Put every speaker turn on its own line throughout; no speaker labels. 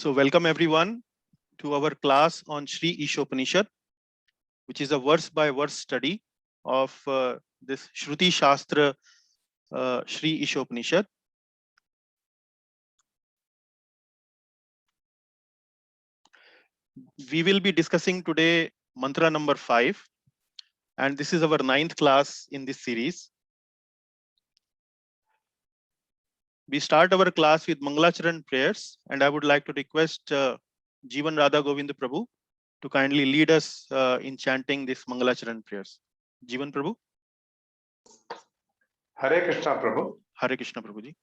So welcome everyone to our class on Sri Ishopanishad, which is a verse-by-verse study of this Shruti Shastra Sri Ishopanishad. We will be discussing today mantra number 5, and this is our 9th class in this series. We start our class with Mangalacharan prayers, and I would like to request Jeevan Radha Govind Prabhu to kindly lead us in chanting this Mangalacharan prayers. Jeevan Prabhu.
Hare Krishna Prabhu.
Hare Krishna Prabhu ji.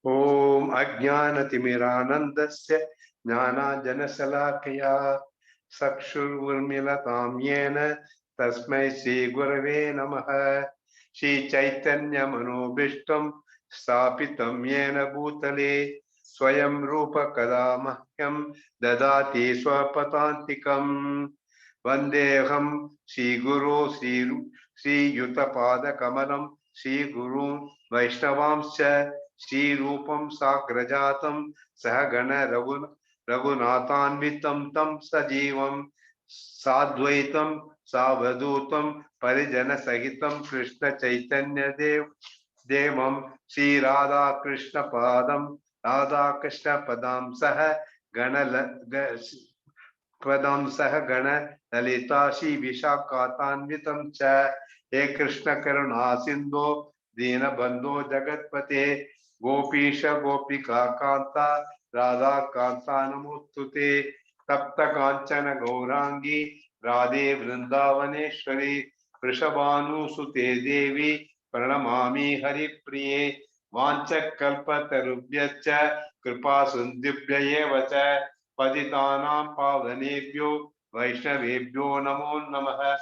Om Ajnanatimirānandasya Jnānājanasalakhaya Sakshururmilatam yena Tasmai Sri Gurave Namaha Shri Chaitanya Manobishtam Stapitam yena Bhutale Swayam Rupa Kadamahyam Dadati Swapatantikam Vandeham Shri Guru Shri Yutapada Kamalam Shri Guru Vaishnavamsya Shri Rupam Sakrajatam Sahagana Raghunathanvitam Tam Sajivam Sadvaitam Savadutam Parijana Sahitam Krishna Chaitanya Devam Shri Radha Krishna Padam Radha Krishna Padam Saha Gana Padam Saha Gana Lalita Shri Vishakatanvitam Cha He Krishna Karuna Sindhu Dina Bandhu Jagatpate Gopisha Gopika Kanta Radha Kanta Namostute Tapta Kanchana Gaurangi Radhe Vrindavaneshwari Prishabhanu Sute Devi Pranamami Hari Priye Vancha Kalpa Tarubhyacha Kripa Sundibhyaye Vacha Patitanam Pavanebhyo Vaishnavebhyo Namo Namaha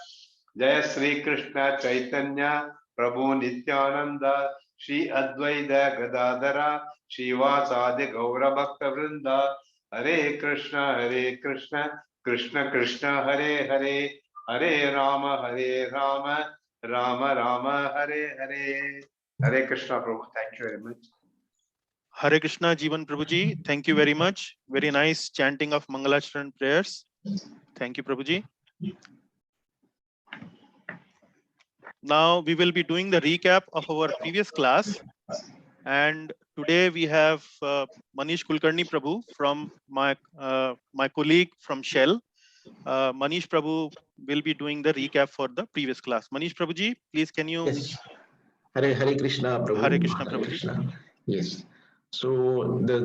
Jaya Sri Krishna Chaitanya Prabhu Nityananda Shri Advaita Gadadhara Shivasadi Gaura Bhakta Vrinda Hare Krishna Krishna Krishna Hare Hare Hare Rama Rama Rama Hare Hare Hare Krishna Prabhu. Thank you very much.
Hare Krishna Jeevan Prabhuji, thank you very much. Very nice chanting of Mangalacharan prayers. Thank you Prabhuji. Now we will be doing the recap of our previous class, and today we have Manish Kulkarni Prabhu from my colleague from Shell. Manish Prabhu will be doing the recap for the previous class. Manish Prabhuji, please can you?
Yes. Hare Krishna Prabhu.
Hare Krishna Prabhuji.
Yes. So the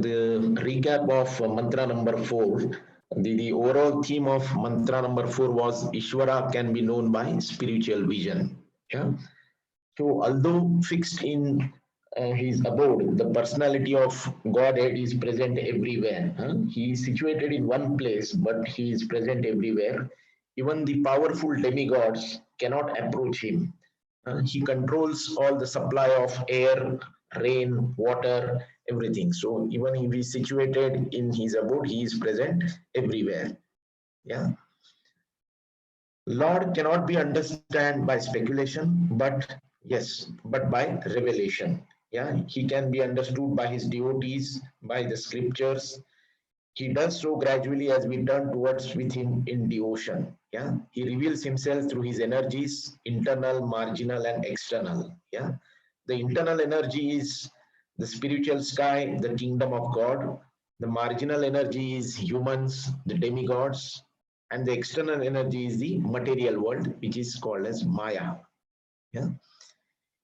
recap of mantra number 4. The overall theme of mantra number 4 was Ishvara can be known by spiritual vision. Yeah. So although fixed in his abode, the personality of Godhead is present everywhere. He is situated in one place, but he is present everywhere. Even the powerful demigods cannot approach him. He controls all the supply of air, rain, water, everything. So even if he is situated in his abode, he is present everywhere. Yeah. Lord cannot be understood by speculation, but by revelation. Yeah, he can be understood by his devotees, by the scriptures. He does so gradually as we turn towards with him in devotion. Yeah, he reveals himself through his energies, internal, marginal, and external. Yeah, the internal energy is the spiritual sky, the kingdom of God. The marginal energy is humans, the demigods, and the external energy is the material world, which is called as Maya. Yeah,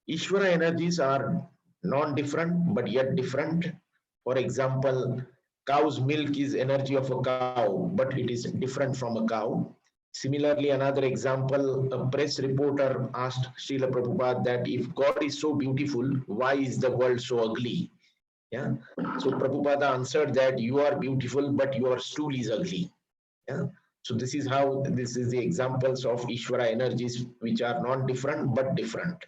Ishvara energies are non-different but yet different. For example, cow's milk is energy of a cow, but it is different from a cow. Similarly, another example, a press reporter asked Srila Prabhupada that if God is so beautiful, why is the world so ugly? Yeah. So Prabhupada answered that you are beautiful, but your stool is ugly. Yeah. So this is the examples of Ishvara energies, which are non-different but different.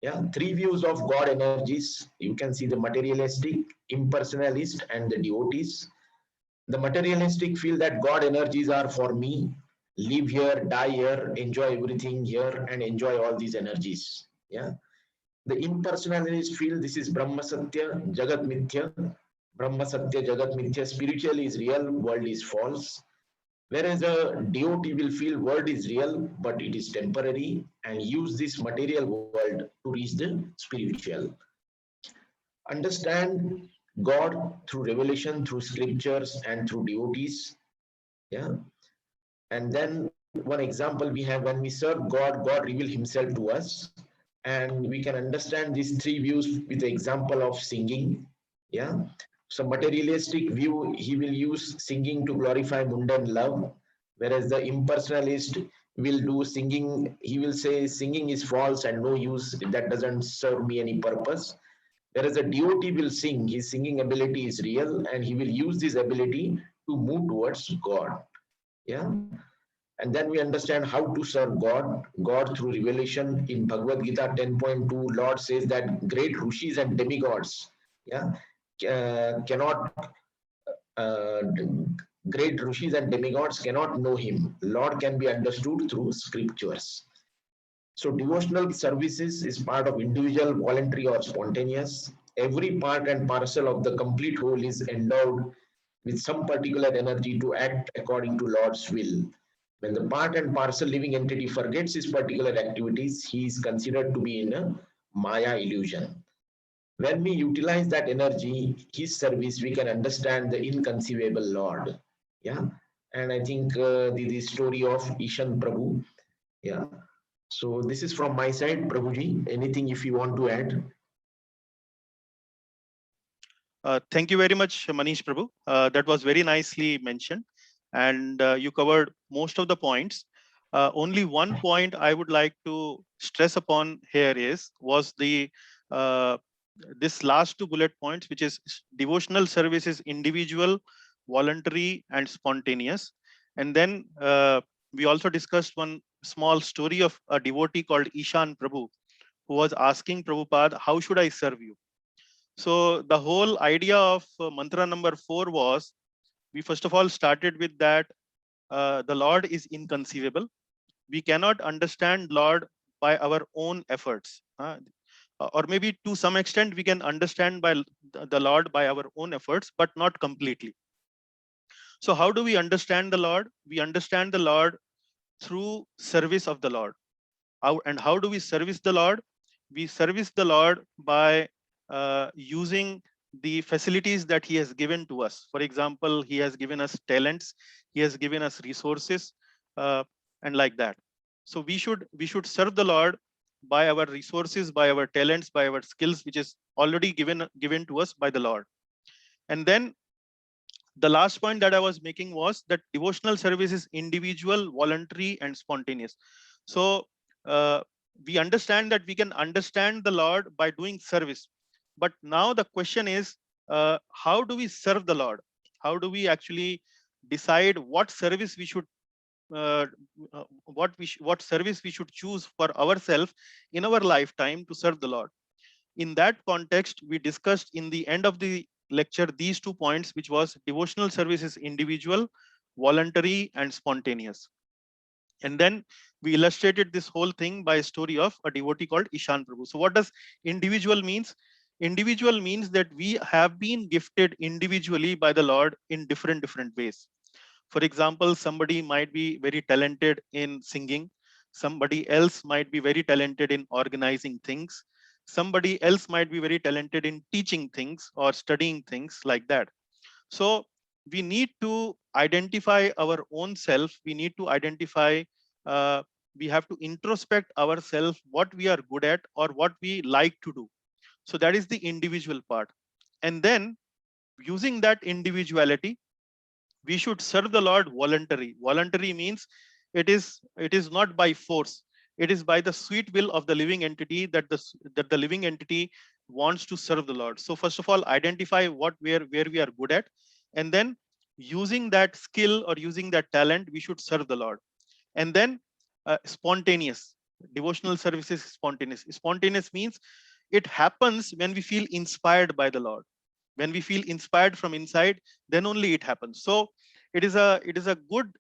Yeah, 3 views of God energies. You can see the materialistic, impersonalist, and the devotees. The materialistic feel that God energies are for me. live here, die here, enjoy everything here, and enjoy all these energies. Yeah. The impersonalists feel this is Brahma Satya, Jagat Mithya. Brahma Satya, Jagat Mithya. Spiritual is real, world is false. Whereas a devotee will feel world is real, but it is temporary, and use this material world to reach the spiritual. Understand God through revelation, through scriptures, and through devotees. Yeah. And then one example we have, when we serve God, God reveals himself to us. And we can understand these three views with the example of singing. Yeah. So materialistic view, he will use singing to glorify mundane love, whereas the impersonalist will do singing, he will say singing is false and no use, that doesn't serve me any purpose. Whereas a devotee will sing, his singing ability is real, and he will use this ability to move towards God. Yeah. And then we understand how to serve God through revelation. In Bhagavad Gita 10.2, Lord says that great rishis and demigods, yeah, cannot, uh, great rishis and demigods cannot know him. Lord can be understood through scriptures. So devotional services is part of individual, voluntary, or spontaneous. Every part and parcel of the complete whole is endowed with some particular energy to act according to Lord's will. When the part and parcel living entity forgets his particular activities, he is considered to be in a Maya illusion. When we utilize that energy, his service, we can understand the inconceivable Lord. Yeah. And I think the story of Ishan Prabhu. Yeah. So this is from my side, Prabhuji. Anything if you want to add?
Thank you very much, Manish Prabhu. That was very nicely mentioned, and you covered most of the points. Only one point I would like to stress upon here was the this last two bullet points, which is devotional service is individual, voluntary, and spontaneous. And then we also discussed one small story of a devotee called Ishan Prabhu, who was asking Prabhupada, "How should I serve you?" So the whole idea of mantra number 4 was, we first of all started with that the Lord is inconceivable. We cannot understand Lord by our own efforts. Or maybe to some extent we can understand by the Lord by our own efforts, but not completely. So how do we understand the Lord? We understand the Lord through service of the Lord. And how do we service the Lord? We service the Lord by using the facilities that he has given to us. For example, he has given us talents, he has given us resources, and like that. So we should serve the Lord by our resources, by our talents, by our skills, which is already given to us by the Lord. And then the last point that I was making was that devotional service is individual, voluntary, and spontaneous. So we understand that we can understand the Lord by doing service. But now the question is, how do we serve the Lord? How do we actually decide what service we should, what service we should choose for ourselves in our lifetime to serve the Lord? In that context, we discussed in the end of the lecture these 2 points, which was devotional service is individual, voluntary, and spontaneous. And then we illustrated this whole thing by a story of a devotee called Ishan Prabhu. So what does individual means? Individual means that we have been gifted individually by the Lord in different ways. For example, somebody might be very talented in singing. Somebody else might be very talented in organizing things. Somebody else might be very talented in teaching things or studying things like that. So we need to identify our own self. We need to identify, we have to introspect ourselves, what we are good at or what we like to do. So that is the individual part. And then using that individuality, we should serve the Lord voluntary. Voluntary means it is not by force. It is by the sweet will of the living entity that the living entity wants to serve the Lord. So first of all, identify where we are good at, and then using that skill or using that talent, we should serve the Lord. And then spontaneous devotional services. Spontaneous means it happens when we feel inspired by the Lord. When we feel inspired from inside, then only it happens. So it is a good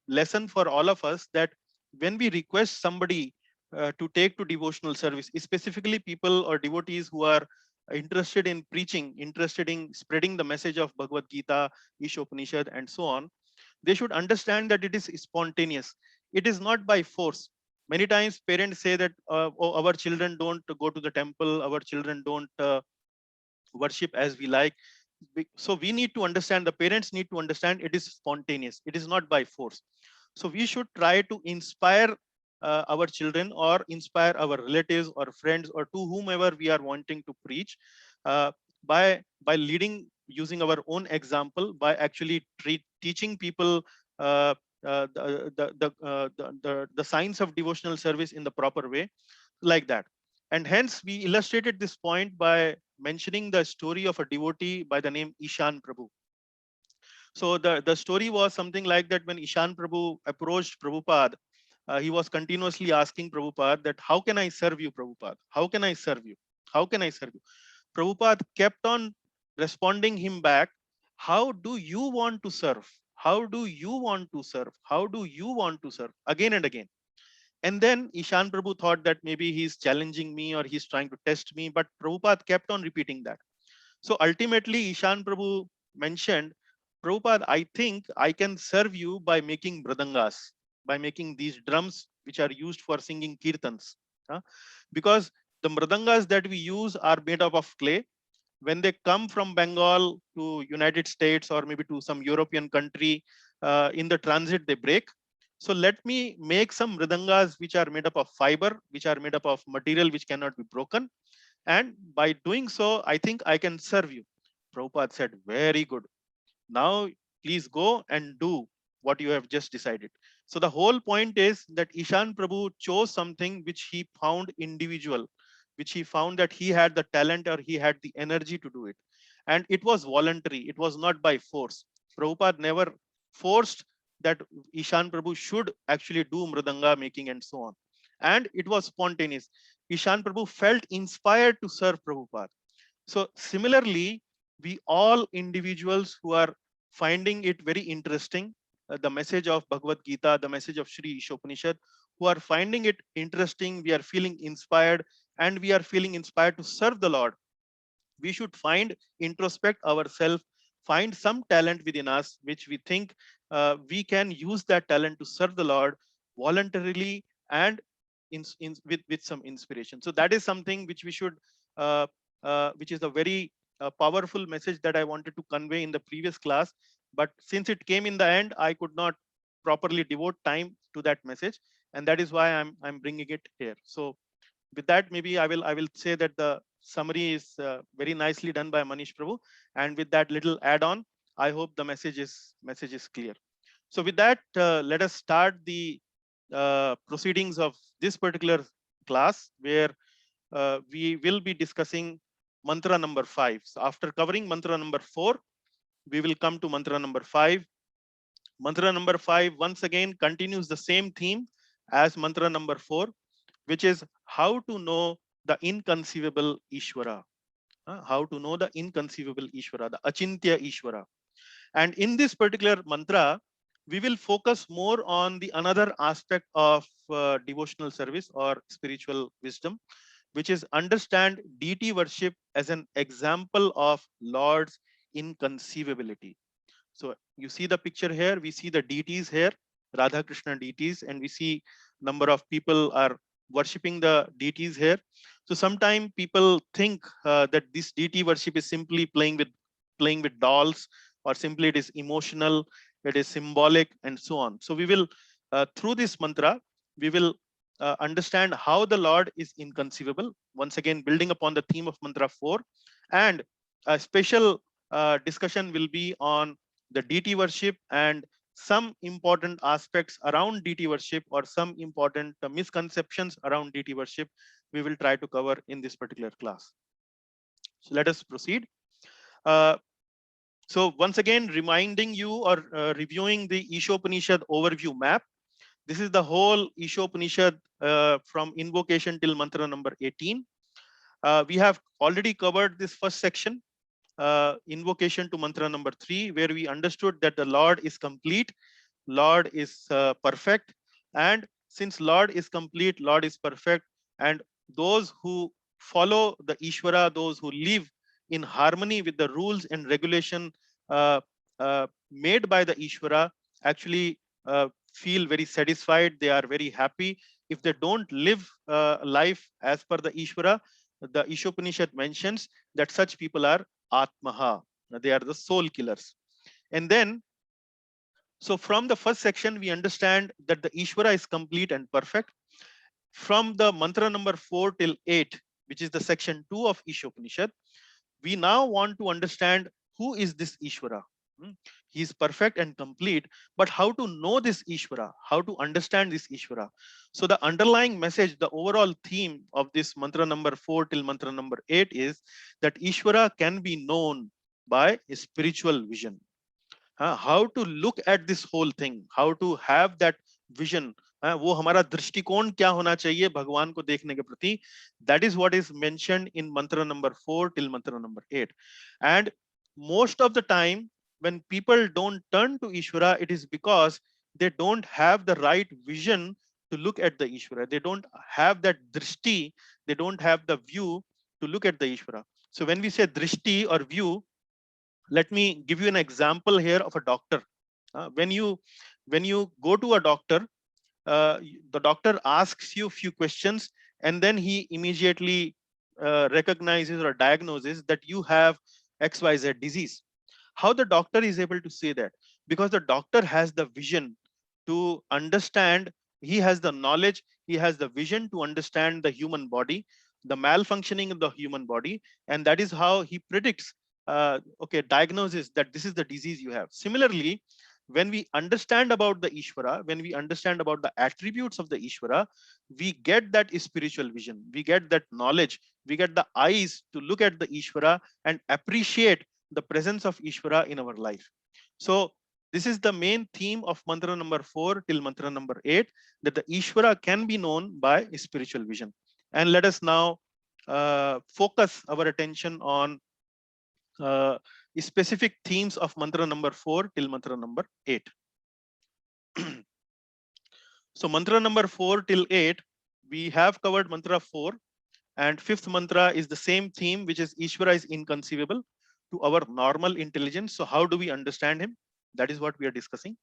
lesson for all of us that when we request somebody to take to devotional service, specifically people or devotees who are interested in preaching, interested in spreading the message of Bhagavad Gita, Ishopanishad, and so on, they should understand that it is spontaneous. It is not by force. Many times parents say that oh, our children don't go to the temple, our children don't worship as we like. So we need to understand, the parents need to understand it is spontaneous. It is not by force. So we should try to inspire our children or inspire our relatives or friends or to whomever we are wanting to preach uh, by leading, using our own example, by actually teaching people uh, the science of devotional service in the proper way, like that. And hence we illustrated this point by mentioning the story of a devotee by the name Ishan Prabhu. So the story was something like that. When Ishan Prabhu approached Prabhupada, he was continuously asking Prabhupada that, how can I serve you, Prabhupada? How can I serve you? How can I serve you? Prabhupada kept on responding him back, how do you want to serve? How do you want to serve? How do you want to serve? Again and again. And then Ishan Prabhu thought that maybe he's challenging me or he's trying to test me, but Prabhupada kept on repeating that. So ultimately, Ishan Prabhu mentioned, Prabhupada, I think I can serve you by making mridangas, by making these drums which are used for singing kirtans. Because the mridangas that we use are made up of clay. When they come from Bengal to United States or maybe to some European country, in the transit, they break. So let me make some mridangas which are made up of fiber, which are made up of material which cannot be broken. And by doing so, I think I can serve you. Prabhupada said, very good. Now, please go and do what you have just decided. So the whole point is that Ishan Prabhu chose something which he found individual, which he found that he had the talent or he had the energy to do it. And it was voluntary. It was not by force. Prabhupada never forced that Ishan Prabhu should actually do mridanga making and so on. And it was spontaneous. Ishan Prabhu felt inspired to serve Prabhupada. So similarly, we all individuals who are finding it very interesting, the message of Bhagavad Gita, the message of Sri Ishopanishad, who are finding it interesting, we are feeling inspired, and we are feeling inspired to serve the Lord. We should introspect ourselves, find some talent within us, which we think we can use that talent to serve the Lord voluntarily and with some inspiration. So that is something which we should, which is a very powerful message that I wanted to convey in the previous class. But since it came in the end, I could not properly devote time to that message, and that is why I'm bringing it here. So with that, maybe I will say that the summary is very nicely done by Manish Prabhu, and with that little add-on, I hope the message is clear. So with that, let us start the proceedings of this particular class, where we will be discussing mantra number 5. So after covering mantra number 4, we will come to mantra number 5. Mantra number 5 once again continues the same theme as mantra number 4, which is how to know the inconceivable Ishvara. How to know the inconceivable Ishvara, the Achintya Ishvara. And in this particular mantra, we will focus more on the another aspect of devotional service or spiritual wisdom, which is understand deity worship as an example of Lord's inconceivability. So you see the picture here, we see the deities here, Radha Krishna deities, and we see number of people are worshipping the deities here. So sometimes people think that this deity worship is simply playing with dolls, or simply it is emotional, it is symbolic, and so on. So we will through this mantra, we will understand how the Lord is inconceivable. Once again, building upon the theme of mantra 4, and a special discussion will be on the deity worship and some important aspects around deity worship, or some important misconceptions around deity worship, we will try to cover in this particular class. So let us proceed. Uh, so once again, reminding you or reviewing the Ishopanishad overview map. This is the whole Ishopanishad from invocation till mantra number 18. We have already covered this first section, invocation to mantra number 3, where we understood that the Lord is complete. Lord is perfect, and since Lord is complete, Lord is perfect, and those who follow the Ishvara, those who live in harmony with the rules and regulation uh, made by the Ishvara, actually feel very satisfied. They are very happy. If they don't live life as per the Ishvara, the Ishopanishad mentions that such people are Atmaha. They are the soul killers. And then, so from the first section, we understand that the Ishvara is complete and perfect. From the mantra number 4 till 8, which is the section 2 of Ishopanishad, we now want to understand who is this Ishvara. He is perfect and complete, but how to know this Ishvara, how to understand this Ishvara. So the underlying message, the overall theme of this mantra number 4 till mantra number 8 is that Ishvara can be known by a spiritual vision. How to look at this whole thing, how to have that vision, वो हमारा दृष्टिकोण क्या होना चाहिए भगवान को देखने के प्रति, that is what is mentioned in mantra number 4 till mantra number 8. And most of the time when people don't turn to Ishvara, it is because they don't have the right vision to look at the Ishvara. They don't have that drishti, they don't have the view to look at the Ishvara. So when we say drishti or view, let me give you an example here of a doctor. When you go to a doctor, the doctor asks you a few questions, and then he immediately recognizes or diagnoses that you have XYZ disease. How the doctor is able to say that? Because the doctor has the vision to understand, he has the knowledge, he has the vision to understand the human body, the malfunctioning of the human body, and that is how he predicts, okay, diagnosis that this is the disease you have. Similarly, when we understand about the Ishvara, when we understand about the attributes of the Ishvara, we get that spiritual vision, we get that knowledge, we get the eyes to look at the Ishvara and appreciate the presence of Ishvara in our life. So this is the main theme of mantra number 4 till mantra number 8, that the Ishvara can be known by spiritual vision. And let us now focus our attention on specific themes of mantra number 4 till mantra number 8. So mantra number 4 till 8, we have covered mantra 4, and fifth mantra is the same theme, which is Ishvara is inconceivable to our normal intelligence. So how do we understand him? That is what we are discussing.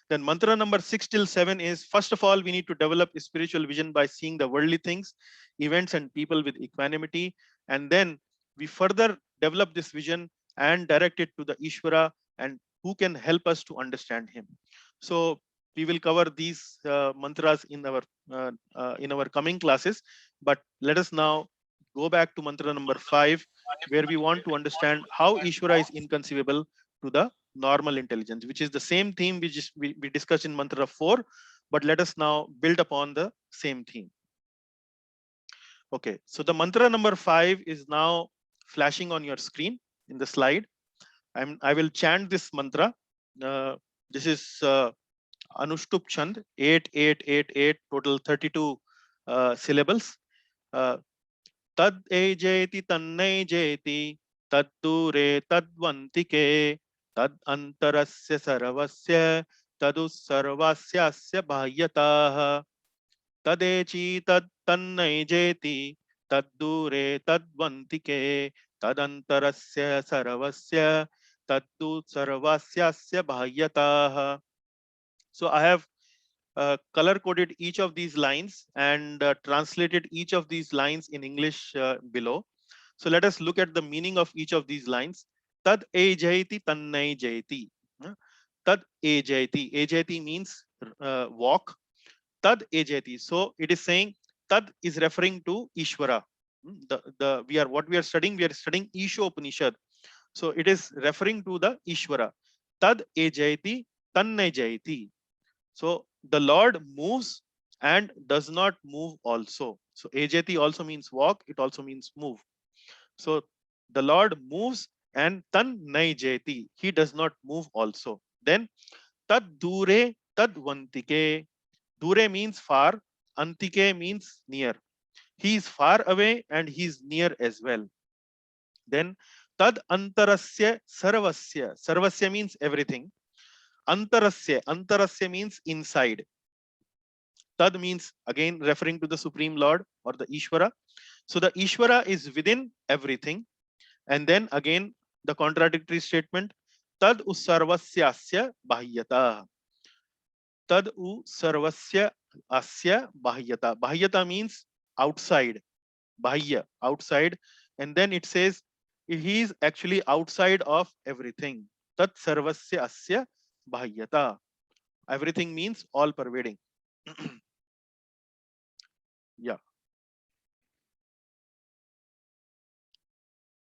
Then mantra number 6 till 7 is, first of all, we need to develop a spiritual vision by seeing the worldly things, events and people with equanimity. And then we further develop this vision and direct it to the Ishvara and who can help us to understand him. So we will cover these mantras in our coming classes, but let us now go back to mantra number 5, where we want to understand how Ishvara is inconceivable to the normal intelligence, which is the same theme we discussed in mantra 4, but let us now build upon the same theme. Okay, so the mantra number 5 is now flashing on your screen in the slide. I will chant this mantra. This is Anushtup Chand, 8888, total 32 syllables. Tad ejeti tannai jeti, tad dure tadvantike, tad antarasya sarvasya, tadus sarvasyasya bhahyatah. Tadechi tad tannai jeti, tad dure tadvantike, tad antarasya sarvasya, taddu sarvasyasya bhahyatah. So I have color coded each of these lines and translated each of these lines in English below. So let us look at the meaning of each of these lines. Tad ejayati tannai jayati. Tad ejayati. Ejayati means walk. Tad ejayati. So it is saying tad is referring to Ishvara. What we are studying Isho Upanishad. So it is referring to the Ishvara. Tad ejayati tannai jayati. So the Lord moves and does not move also. So ejati also means walk, it also means move. So the Lord moves and tan nai jeti, he does not move also. Then tad dure tad vantike. Dure means far, antike means near. He is far away and he is near as well. Then tad antarasya sarvasya. Sarvasya means everything. Antarasya means inside. Tad means again referring to the Supreme Lord or the Ishvara. So the Ishvara is within everything. And then again, the contradictory statement, tad u sarvasya asya bahyata. Tad u sarvasya asya bahyata. Bahyata means outside, bahya, outside. And then it says he is actually outside of everything. Tat sarvasya asya bahyata. Everything means all pervading. Yeah.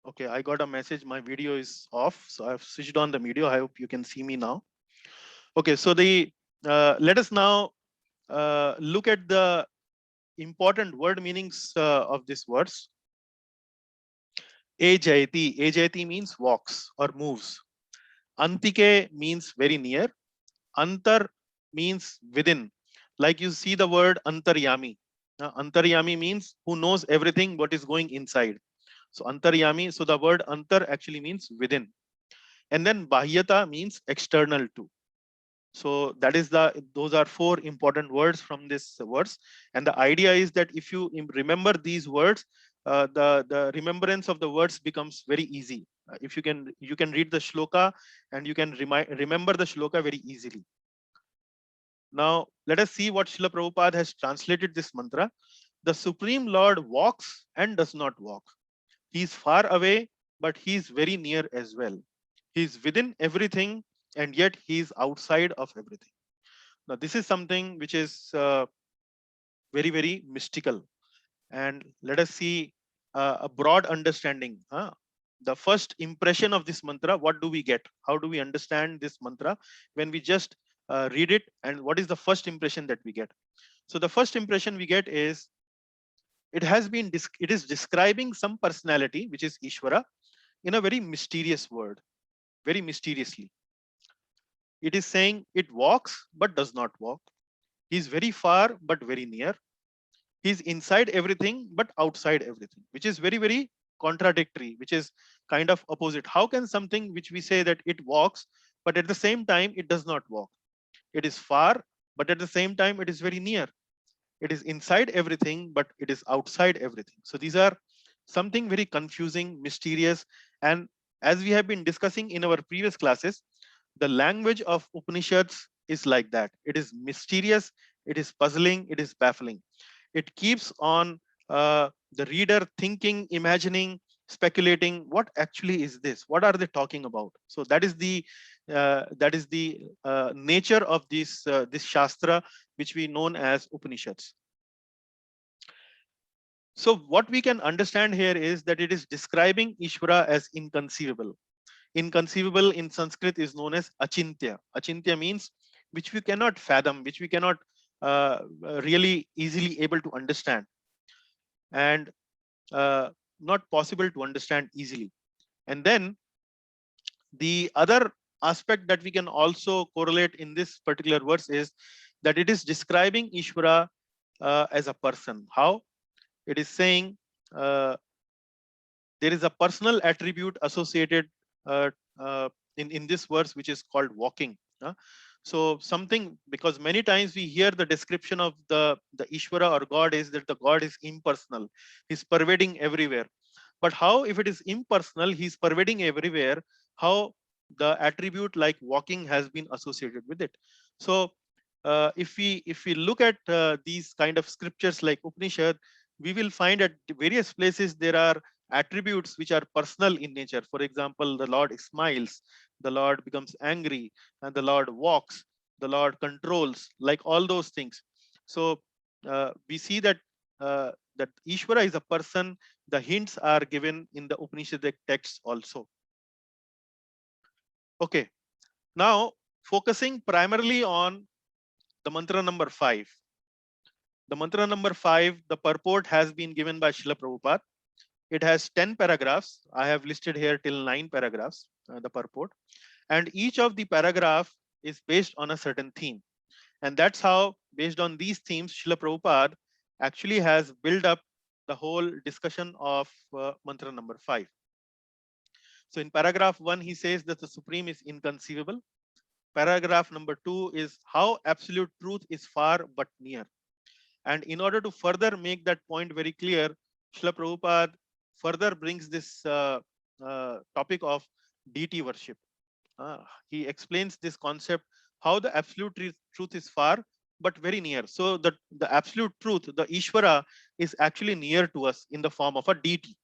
Okay, I got a message. My video is off, so I've switched on the video. I hope you can see me now. Okay, so the let us now look at the important word meanings of these words. Ejayati. Ejayati means walks or moves. Antike means very near. Antar means within. Like you see the word antaryami. Antaryami means who knows everything what is going inside. So antaryami. So the word antar actually means within. And then bahyata means external to. So that is those are four important words from this words. And the idea is that if you remember these words, the remembrance of the words becomes very easy. If you can read the shloka and you can remember the shloka very easily. Now let us see what Srila Prabhupada has translated this mantra. The Supreme Lord walks and does not walk. He is far away, but he is very near as well. He is within everything, and yet he is outside of everything. Now, this is something which is very, very mystical. And let us see a broad understanding. The first impression of this mantra, what do we get? How do we understand this mantra when we just read it? And what is the first impression that we get? So the first impression we get is it is describing some personality, which is Ishvara, in a very mysterious word, very mysteriously. It is saying it walks but does not walk. He is very far but very near. He's inside everything but outside everything, which is very, very contradictory, which is kind of opposite. How can something which we say that it walks, but at the same time it does not walk? It is far, but at the same time it is very near. It is inside everything, but it is outside everything. So these are something very confusing, mysterious. And as we have been discussing in our previous classes, the language of Upanishads is like that. It is mysterious, it is puzzling, it is baffling. It keeps on the reader thinking, imagining, speculating. What actually is this? What are they talking about? So that is the nature of this shastra, which we known as Upanishads. So what we can understand here is that it is describing Ishvara as inconceivable. Inconceivable in Sanskrit is known as achintya. Achintya means which we cannot fathom, which we cannot really easily able to understand, and not possible to understand easily. And then the other aspect that we can also correlate in this particular verse is that it is describing Ishvara as a person. How? It is saying there is a personal attribute associated uh, in this verse, which is called walking. So something, because many times we hear the description of the Ishvara or God is that the God is impersonal. He's pervading everywhere. But how, if it is impersonal, he's pervading everywhere, how the attribute like walking has been associated with it? So if we look at these kind of scriptures like Upanishad, we will find at various places there are attributes which are personal in nature. For example, the Lord smiles, the Lord becomes angry, and the Lord walks, the Lord controls, like all those things. So we see that that Ishvara is a person. The hints are given in the Upanishadic texts also. Okay, now focusing primarily on the mantra number 5. The mantra number 5, the purport has been given by Srila Prabhupada. It has 10 paragraphs. I have listed here till 9 paragraphs, the purport. And each of the paragraph is based on a certain theme. And that's how, based on these themes, Srila Prabhupada actually has built up the whole discussion of mantra number 5. So in paragraph 1, he says that the Supreme is inconceivable. paragraph number 2 is how absolute truth is far but near. And in order to further make that point very clear, Srila Prabhupada further brings this topic of deity worship. He explains this concept, how the absolute truth is far but very near. So the absolute truth, the Ishvara, is actually near to us in the form of a deity.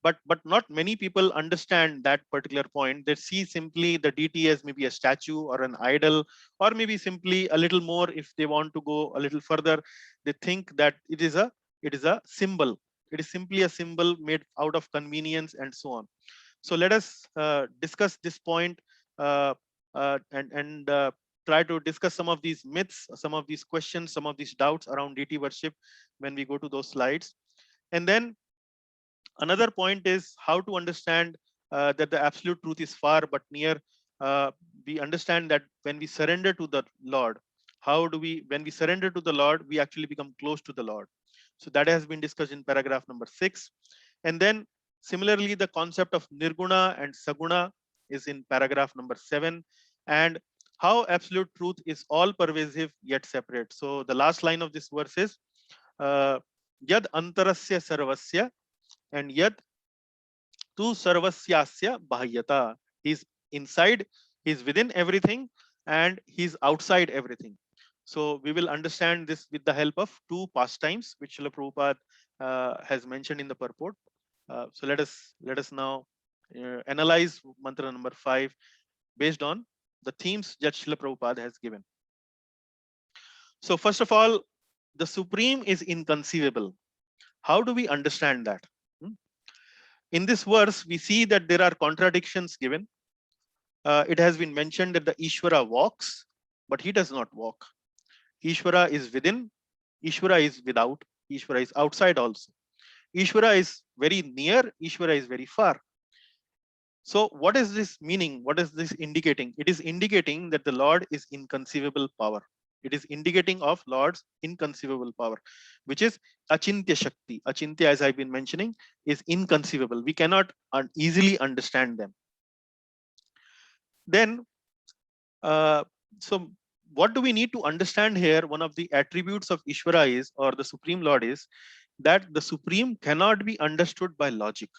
But not many people understand that particular point. They see simply the deity as maybe a statue or an idol, or maybe simply a little more. If they want to go a little further, they think that it is a symbol. It is simply a symbol made out of convenience and so on. So let us discuss this point and try to discuss some of these myths, some of these questions, some of these doubts around deity worship when we go to those slides. And then another point is how to understand that the absolute truth is far but near. We understand that when we surrender to the Lord, when we surrender to the Lord, we actually become close to the Lord. So that has been discussed in paragraph number 6. And then similarly, the concept of nirguna and saguna is in paragraph number 7. And how absolute truth is all pervasive yet separate. So the last line of this verse is yad antarasya sarvasya and yad tu sarvasyasya bahyata. He's inside, he's within everything, and he's outside everything. So we will understand this with the help of two pastimes, which Srila Prabhupada has mentioned in the purport. So let us now analyze mantra number 5 based on the themes that Srila Prabhupada has given. So first of all, the Supreme is inconceivable. How do we understand that? In this verse, we see that there are contradictions given. It has been mentioned that the Ishvara walks, but he does not walk. Ishvara is within, Ishvara is without, Ishvara is outside also. Ishvara is very near, Ishvara is very far. So what is this meaning? What is this indicating? It is indicating that the Lord is inconceivable power. It is indicating of Lord's inconceivable power, which is Achintya Shakti. Achintya, as I've been mentioning, is inconceivable. We cannot easily understand them. Then, so what do we need to understand here? One of the attributes of Ishvara is, or the Supreme Lord is, that the Supreme cannot be understood by logic.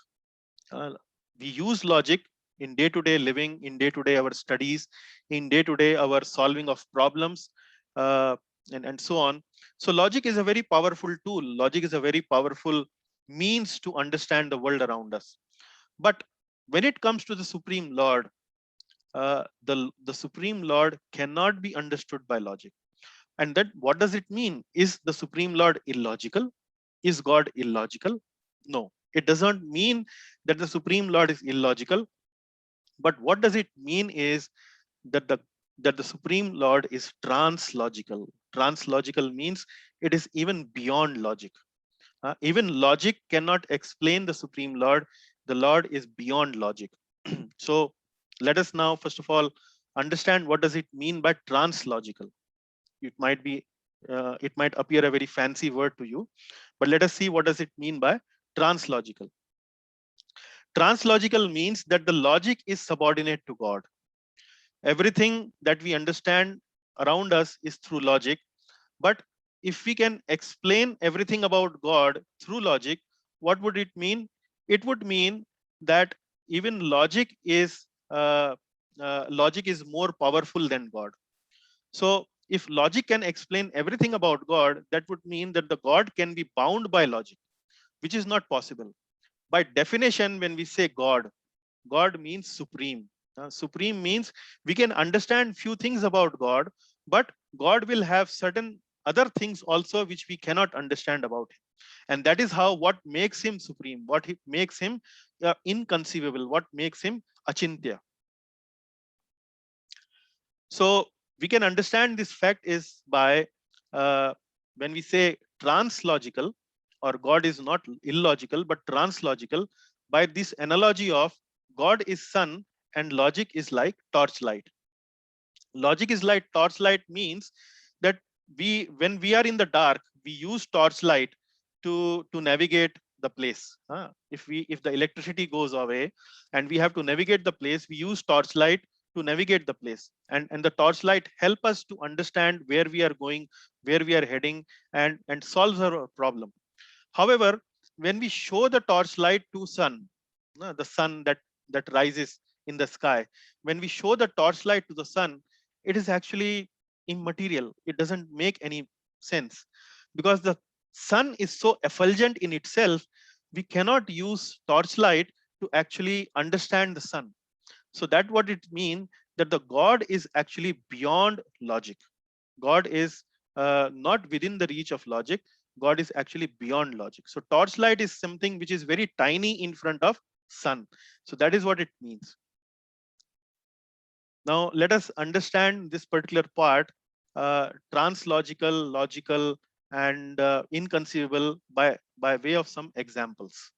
We use logic in day-to-day living, in day-to-day our studies, in day-to-day our solving of problems, and so on. So logic is a very powerful tool. Logic is a very powerful means to understand the world around us. But when it comes to the Supreme Lord, the Supreme Lord cannot be understood by logic. And that, what does it mean? Is the Supreme Lord illogical? Is God illogical? No, it does not mean that the Supreme Lord is illogical. But what does it mean is that the Supreme Lord is translogical. Translogical means it is even beyond logic. Even logic cannot explain the Supreme Lord. The Lord is beyond logic. So let us now, first of all, understand what does it mean by translogical. It might appear a very fancy word to you, but let us see what does it mean by translogical. Translogical means that the logic is subordinate to God. Everything that we understand around us is through logic, but if we can explain everything about God through logic, what would it mean? It would mean that even logic is more powerful than God. So if logic can explain everything about God, that would mean that the God can be bound by logic, which is not possible. By definition, when we say God, God means supreme. Supreme means we can understand few things about God, but God will have certain other things also which we cannot understand about him. And that is how what makes him supreme, what makes him inconceivable, what makes him achintya. So we can understand this fact is by when we say translogical, or God is not illogical but translogical, by this analogy of God is sun and logic is like torchlight. Logic is like torchlight means that when we are in the dark, we use torchlight to navigate the place. If the electricity goes away and we have to navigate the place, we use torchlight to navigate the place, and the torchlight help us to understand where we are going, where we are heading, and solves our problem. However, when we show the torchlight to sun, the sun that rises in the sky, when we show the torchlight to the sun, it is actually immaterial. It doesn't make any sense, because the sun is so effulgent in itself. We cannot use torchlight to actually understand the sun. So that what it means, that the God is actually beyond logic. God is not within the reach of logic. God is actually beyond logic. So torchlight is something which is very tiny in front of sun. So that is what it means. Now let us understand this particular part, translogical, logical, and inconceivable by way of some examples.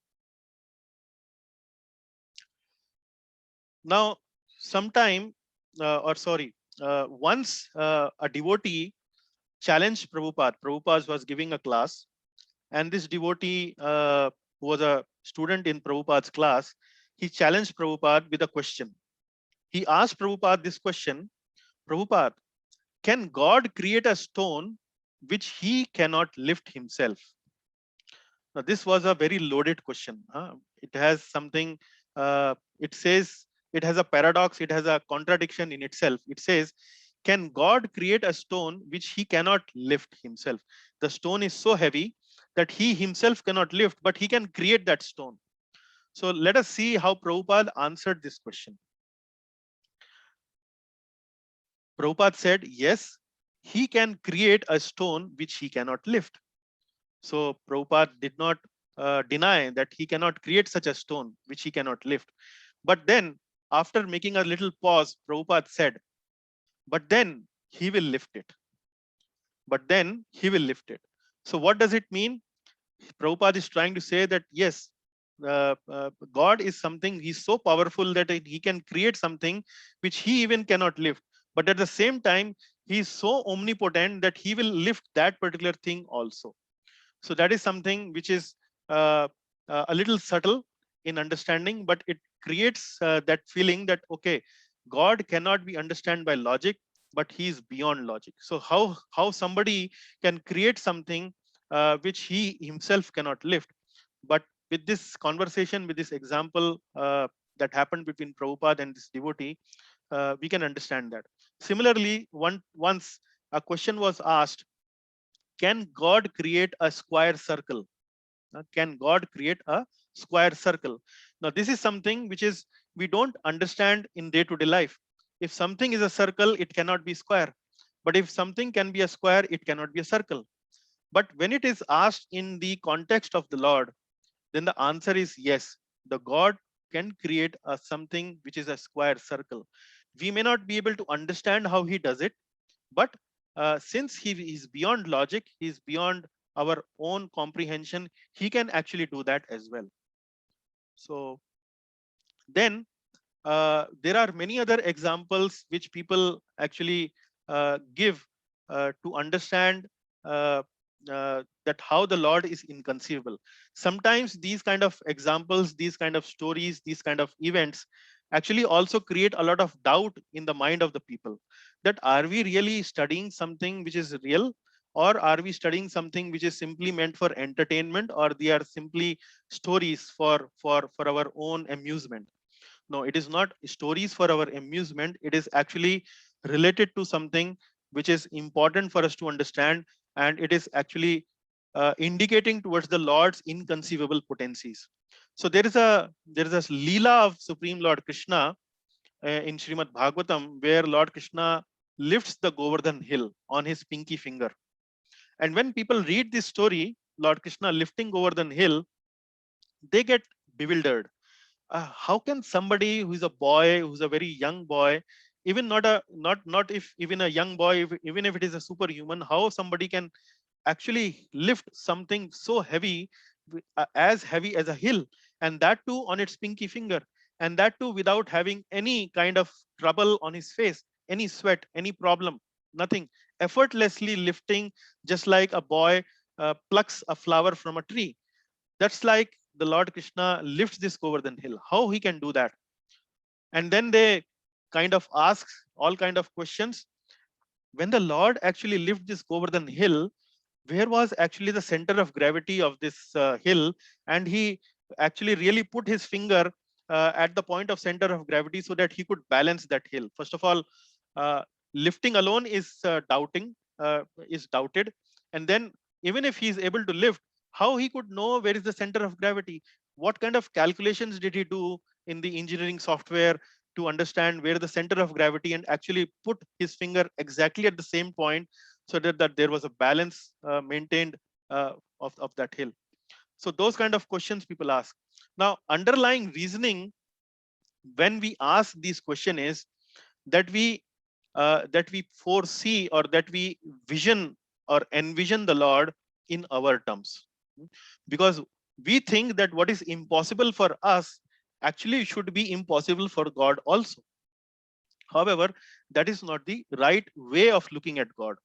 Now, sometime, once a devotee challenged Prabhupada. Prabhupada was giving a class, and this devotee, who was a student in Prabhupada's class, he challenged Prabhupada with a question. He asked Prabhupada this question: Prabhupada, can God create a stone which he cannot lift himself? Now, this was a very loaded question. It has something, it says, it has a paradox, it has a contradiction in itself. It says, can God create a stone which he cannot lift himself? The stone is so heavy that he himself cannot lift, but he can create that stone. So let us see how Prabhupada answered this question. Prabhupada said, yes, he can create a stone which he cannot lift. So Prabhupada did not deny that he cannot create such a stone which he cannot lift. But then, after making a little pause, Prabhupada said, but then he will lift it. But then he will lift it. So what does it mean? Prabhupada is trying to say that yes, God is something, he's so powerful that he can create something which he even cannot lift. But at the same time, he is so omnipotent that he will lift that particular thing also. So that is something which is a little subtle in understanding, but it creates that feeling that, okay, God cannot be understood by logic, but he is beyond logic. So how somebody can create something which he himself cannot lift? But with this conversation, with this example that happened between Prabhupada and this devotee, we can understand that. Similarly, once a question was asked, can God create a square circle? Can God create a square circle? Now, this is something which is we don't understand in day-to-day life. If something is a circle, it cannot be square. But if something can be a square, it cannot be a circle. But when it is asked in the context of the Lord, then the answer is yes. The God can create something which is a square circle. We may not be able to understand how he does it, but since he is beyond logic, he is beyond our own comprehension, he can actually do that as well. So then there are many other examples which people actually give to understand that how the Lord is inconceivable. Sometimes these kind of examples, these kind of stories, these kind of events actually also create a lot of doubt in the mind of the people, that are we really studying something which is real, or are we studying something which is simply meant for entertainment, or they are simply stories for our own amusement? No, it is not stories for our amusement. It is actually related to something which is important for us to understand, and it is actually indicating towards the Lord's inconceivable potencies. So there is a Leela of Supreme Lord Krishna in Srimad Bhagavatam, where Lord Krishna lifts the Govardhan hill on his pinky finger. And when people read this story, Lord Krishna lifting Govardhan hill, they get bewildered. How can somebody who is a boy, who's a very young boy, even not if even a young boy, even if it is a superhuman, how somebody can actually lift something so heavy, as heavy as a hill, and that too on its pinky finger, and that too without having any kind of trouble on his face, any sweat, any problem, nothing, effortlessly lifting, just like a boy plucks a flower from a tree. That's like the Lord Krishna lifts this Govardhan hill. How he can do that? And then they kind of asks all kind of questions. When the Lord actually lifted this Govardhan hill, where was actually the center of gravity of this hill? And he actually really put his finger at the point of center of gravity so that he could balance that hill. First of all, uh, lifting alone is doubted. And then even if he is able to lift, how he could know where is the center of gravity? What kind of calculations did he do in the engineering software to understand where the center of gravity and actually put his finger exactly at the same point so that there was a balance maintained of that hill? So those kind of questions people ask. Now, underlying reasoning when we ask these question is that we foresee or that we vision or envision the Lord in our terms, because we think that what is impossible for us actually should be impossible for God also. However, that is not the right way of looking at God.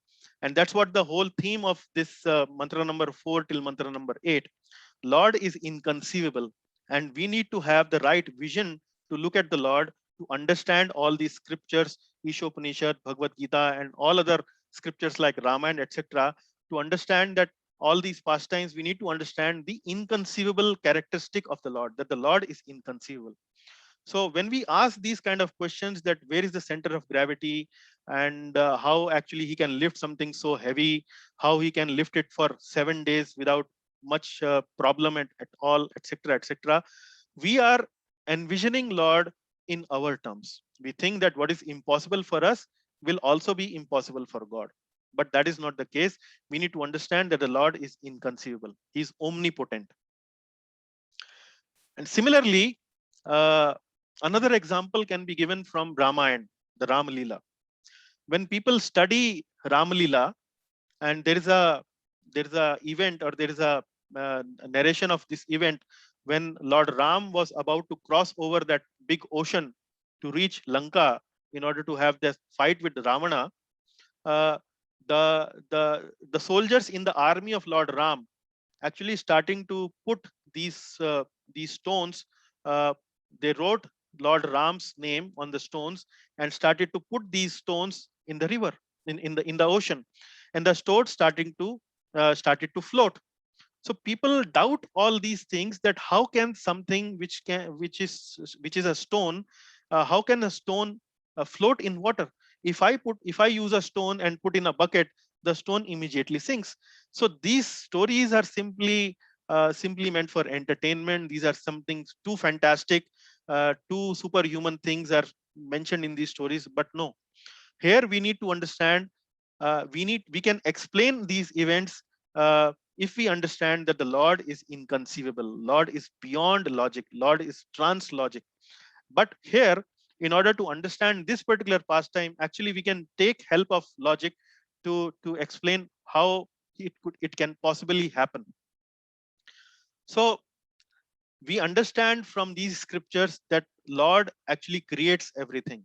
And that's what the whole theme of this mantra number 4 till mantra number 8. Lord is inconceivable. And we need to have the right vision to look at the Lord, to understand all these scriptures, Ishopanishad, Bhagavad Gita, and all other scriptures like Ramayana, etc. To understand that all these pastimes, we need to understand the inconceivable characteristic of the Lord, that the Lord is inconceivable. So when we ask these kind of questions, that where is the center of gravity, and how actually he can lift something so heavy, how he can lift it for 7 days without much problem at all, etc., etc., we are envisioning Lord in our terms. We think that what is impossible for us will also be impossible for God. But that is not the case. We need to understand that the Lord is inconceivable. He is omnipotent. And similarly, uh, another example can be given from Ramayana, the Rama Leela. When people study Rama Leela, and there is a event, or there is a narration of this event when Lord Ram was about to cross over that big ocean to reach Lanka in order to have this fight with Ravana. Uh, the soldiers in the army of Lord Ram actually starting to put these these stones. Uh, they wrote Lord Ram's name on the stones and started to put these stones in the river, in the ocean, and the stones started to float. So people doubt all these things, that how can something which is a stone, how can a stone float in water? If I use a stone and put in a bucket, the stone immediately sinks. So these stories are simply meant for entertainment. These are something too fantastic, too superhuman things are mentioned in these stories. But no, here we need to understand, we can explain these events if we understand that the Lord is inconceivable, Lord is beyond logic, Lord is trans logic. But here, in order to understand this particular pastime, actually we can take help of logic to explain how it can possibly happen. So we understand from these scriptures that Lord actually creates everything.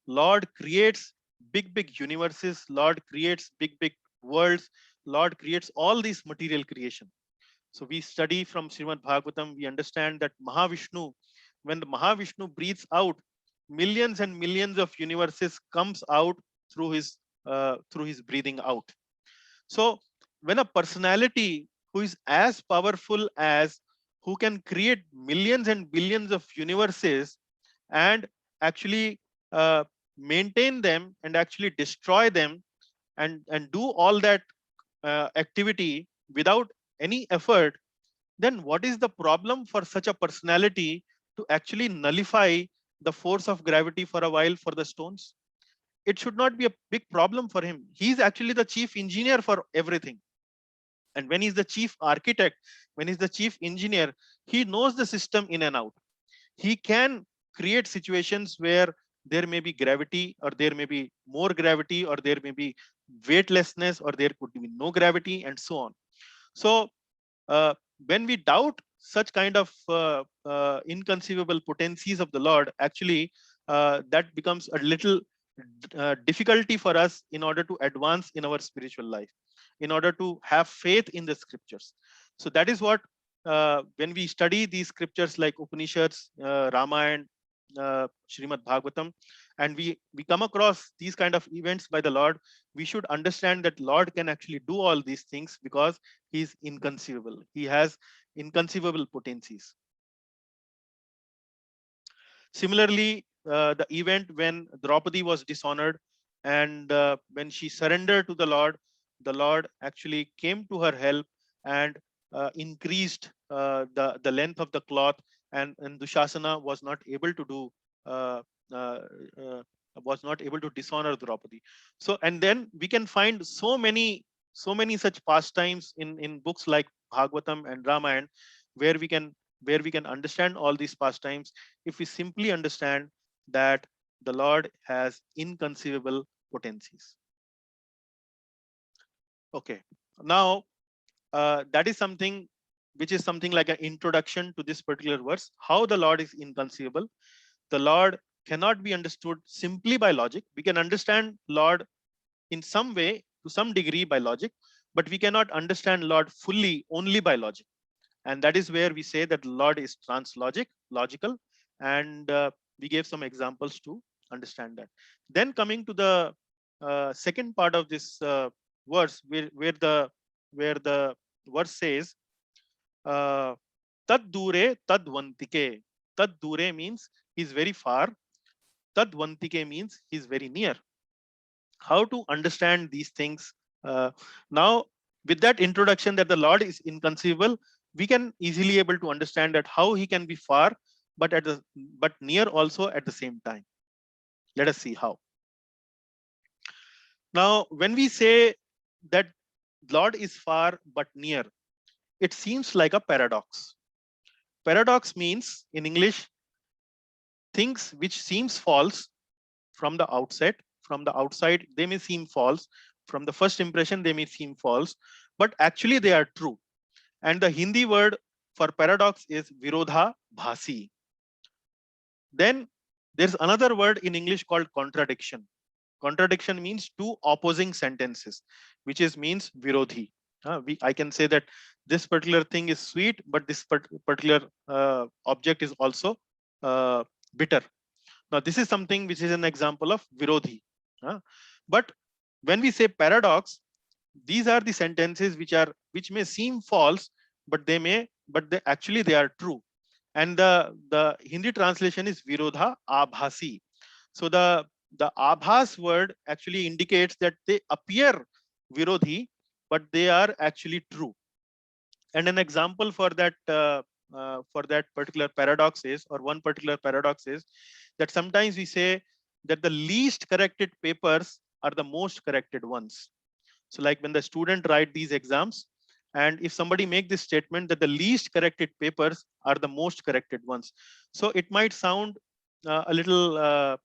Lord creates big universes. Lord creates big worlds. Lord creates all these material creation. So we study from Srimad Bhagavatam, we understand that Mahavishnu, when the Mahavishnu breathes out, millions and millions of universes comes out through his breathing out. So when a personality who is as powerful as, who can create millions and billions of universes and actually uh, maintain them and actually destroy them, and do all that activity without any effort, then what is the problem for such a personality to actually nullify the force of gravity for a while for the stones? It should not be a big problem for him. He's actually the chief engineer for everything. And when he's the chief architect, when he's the chief engineer, he knows the system in and out. He can create situations where there may be gravity, or there may be more gravity, or there may be weightlessness, or there could be no gravity, and so on. So uh, when we doubt such kind of inconceivable potencies of the Lord, actually that becomes a little difficulty for us in order to advance in our spiritual life, in order to have faith in the scriptures. So that is what, when we study these scriptures like Upanishads, Ramayana, Srimad Bhagavatam, and we come across these kind of events by the Lord, we should understand that Lord can actually do all these things because he is inconceivable. He has inconceivable potencies. Similarly, the event when Draupadi was dishonored and when she surrendered to the Lord actually came to her help and increased the length of the cloth, and Dushasana was not able to do uh, uh, uh, was not able to dishonor Draupadi. So, and then we can find so many such pastimes in books like Bhagavatam and Ramayana, where we can understand all these pastimes if we simply understand that the Lord has inconceivable potencies. Okay, now that is something which is something like an introduction to this particular verse. How the Lord is inconceivable. The Lord cannot be understood simply by logic. We can understand Lord in some way, to some degree, by logic, but we cannot understand Lord fully only by logic. And that is where we say that Lord is logical, and we gave some examples to understand that. Then coming to the second part of this verse, where the verse says, "Tad dure tad vantike." Tad dure means he's very far. Tad vantike means he's very near. How to understand these things? Now, with that introduction that the Lord is inconceivable, we can easily able to understand that how he can be far, but near also at the same time. Let us see how. Now, when we say that Lord is far but near, it seems like a paradox. Paradox means in English, things which seems false from the outset. From the outside, they may seem false. From the first impression, they may seem false, but actually they are true. And the Hindi word for paradox is virodha bhasi. Then there's another word in English called contradiction. Contradiction means two opposing sentences, which is means virodhi. I can say that this particular thing is sweet, but this particular object is also bitter. Now, this is something which is an example of virodhi. But when we say paradox, these are the sentences which may seem false, but they actually they are true. And the Hindi translation is virodha abhasi. So the abhas word actually indicates that they appear virodhi, but they are actually true. And an example for that particular paradox is, or one particular paradox is, that sometimes we say that the least corrected papers are the most corrected ones. So like when the student write these exams, and if somebody make this statement that the least corrected papers are the most corrected ones, so it might sound a little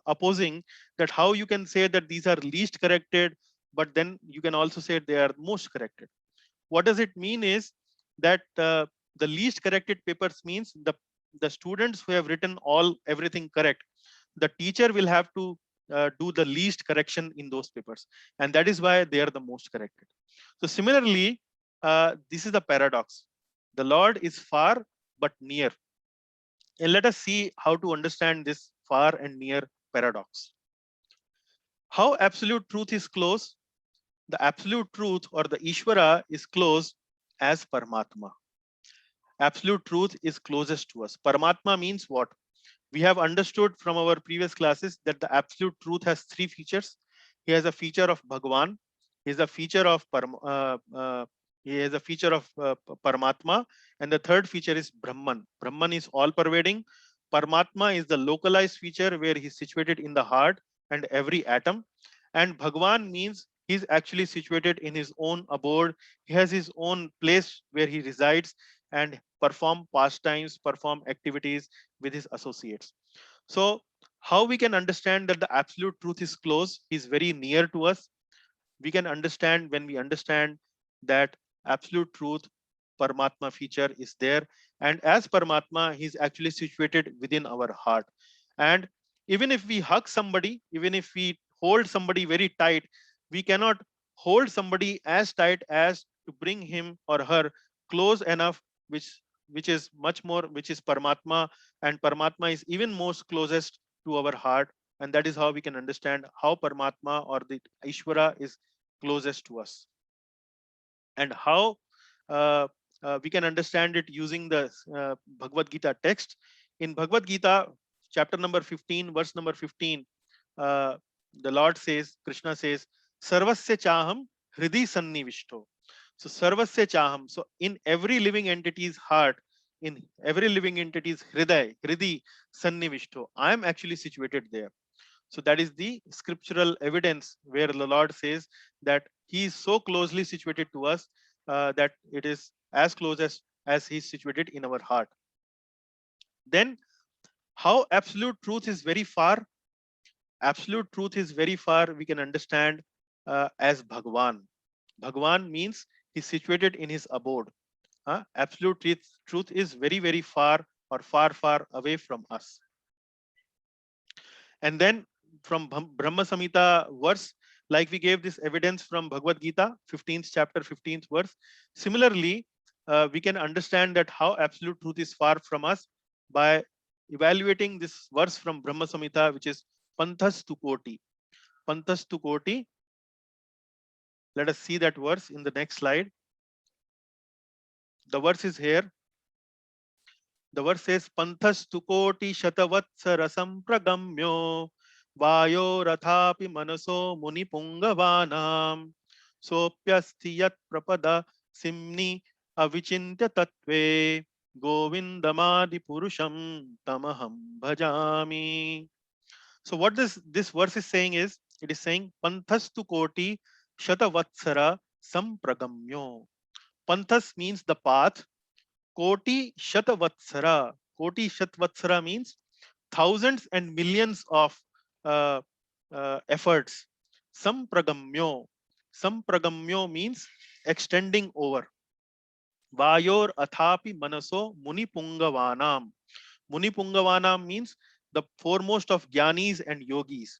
opposing, that how you can say that these are least corrected, but then you can also say they are most corrected. What does it mean is that the least corrected papers means the students who have written everything correct, the teacher will have to do the least correction in those papers, and that is why they are the most corrected. So similarly, this is the paradox. The Lord is far but near, and let us see how to understand this far and near paradox. How absolute truth is close? The absolute truth, or the Ishvara, is close as Paramatma. Absolute truth is closest to us. Paramatma means what? We have understood from our previous classes that the absolute truth has three features. He has a feature of Bhagwan. He has a feature of Paramatma, and the third feature is Brahman. Brahman is all pervading. Paramatma is the localized feature where he is situated in the heart and every atom. And Bhagwan means he's actually situated in his own abode. He has his own place where he resides and perform pastimes, perform activities with his associates. So how we can understand that the absolute truth is close, is very near to us? We can understand when we understand that absolute truth, Paramatma feature is there. And as Paramatma, he's actually situated within our heart. And even if we hug somebody, even if we hold somebody very tight, we cannot hold somebody as tight as to bring him or her close enough, which is much more, which is Paramatma, and Paramatma is even most closest to our heart, and that is how we can understand how Paramatma or the Ishvara is closest to us, and how we can understand it using the Bhagavad Gita text. In Bhagavad Gita, chapter number 15, verse number 15, the Lord says, Krishna says, Sarvasya Chaham Hridi Sannivishto. So Sarvasya Chaham. So in every living entity's heart, in every living entity's Hridi Sannivishto, I am actually situated there. So that is the scriptural evidence where the Lord says that He is so closely situated to us that it is as close as He is situated in our heart. Then how absolute truth is very far? Absolute truth is very far, we can understand as Bhagwan. Bhagwan means He's situated in His abode. Absolute truth is very, very far or far, far away from us. And then from Brahma Samhita verse, like we gave this evidence from Bhagavad Gita, 15th chapter, 15th verse. Similarly, we can understand that how absolute truth is far from us by evaluating this verse from Brahma Samhita, which is Panthas tu Koti. Panthas tu Koti. Let us see that verse in the next slide. The verse is here. The verse says, Panthas tu Koti Shatavatsarasam Pragamyo Vayo Rathapi Manaso Muni Pungavanam Sopyasti Yat Prapada Simni Avichintya Tatve Govindamadi Purusham Tamaham Bhajami. So what this verse is saying is, it is saying Panthas tu Koti Shatavatsara Sampragamyo. Panthas means the path. Koti Shatavatsara. Koti Shatavatsara means thousands and millions of efforts. Sampragamyo. Sampragamyo means extending over. Vayor Athapi Manaso Muni Pungavanam. Muni Pungavanam means the foremost of Jnanis and Yogis.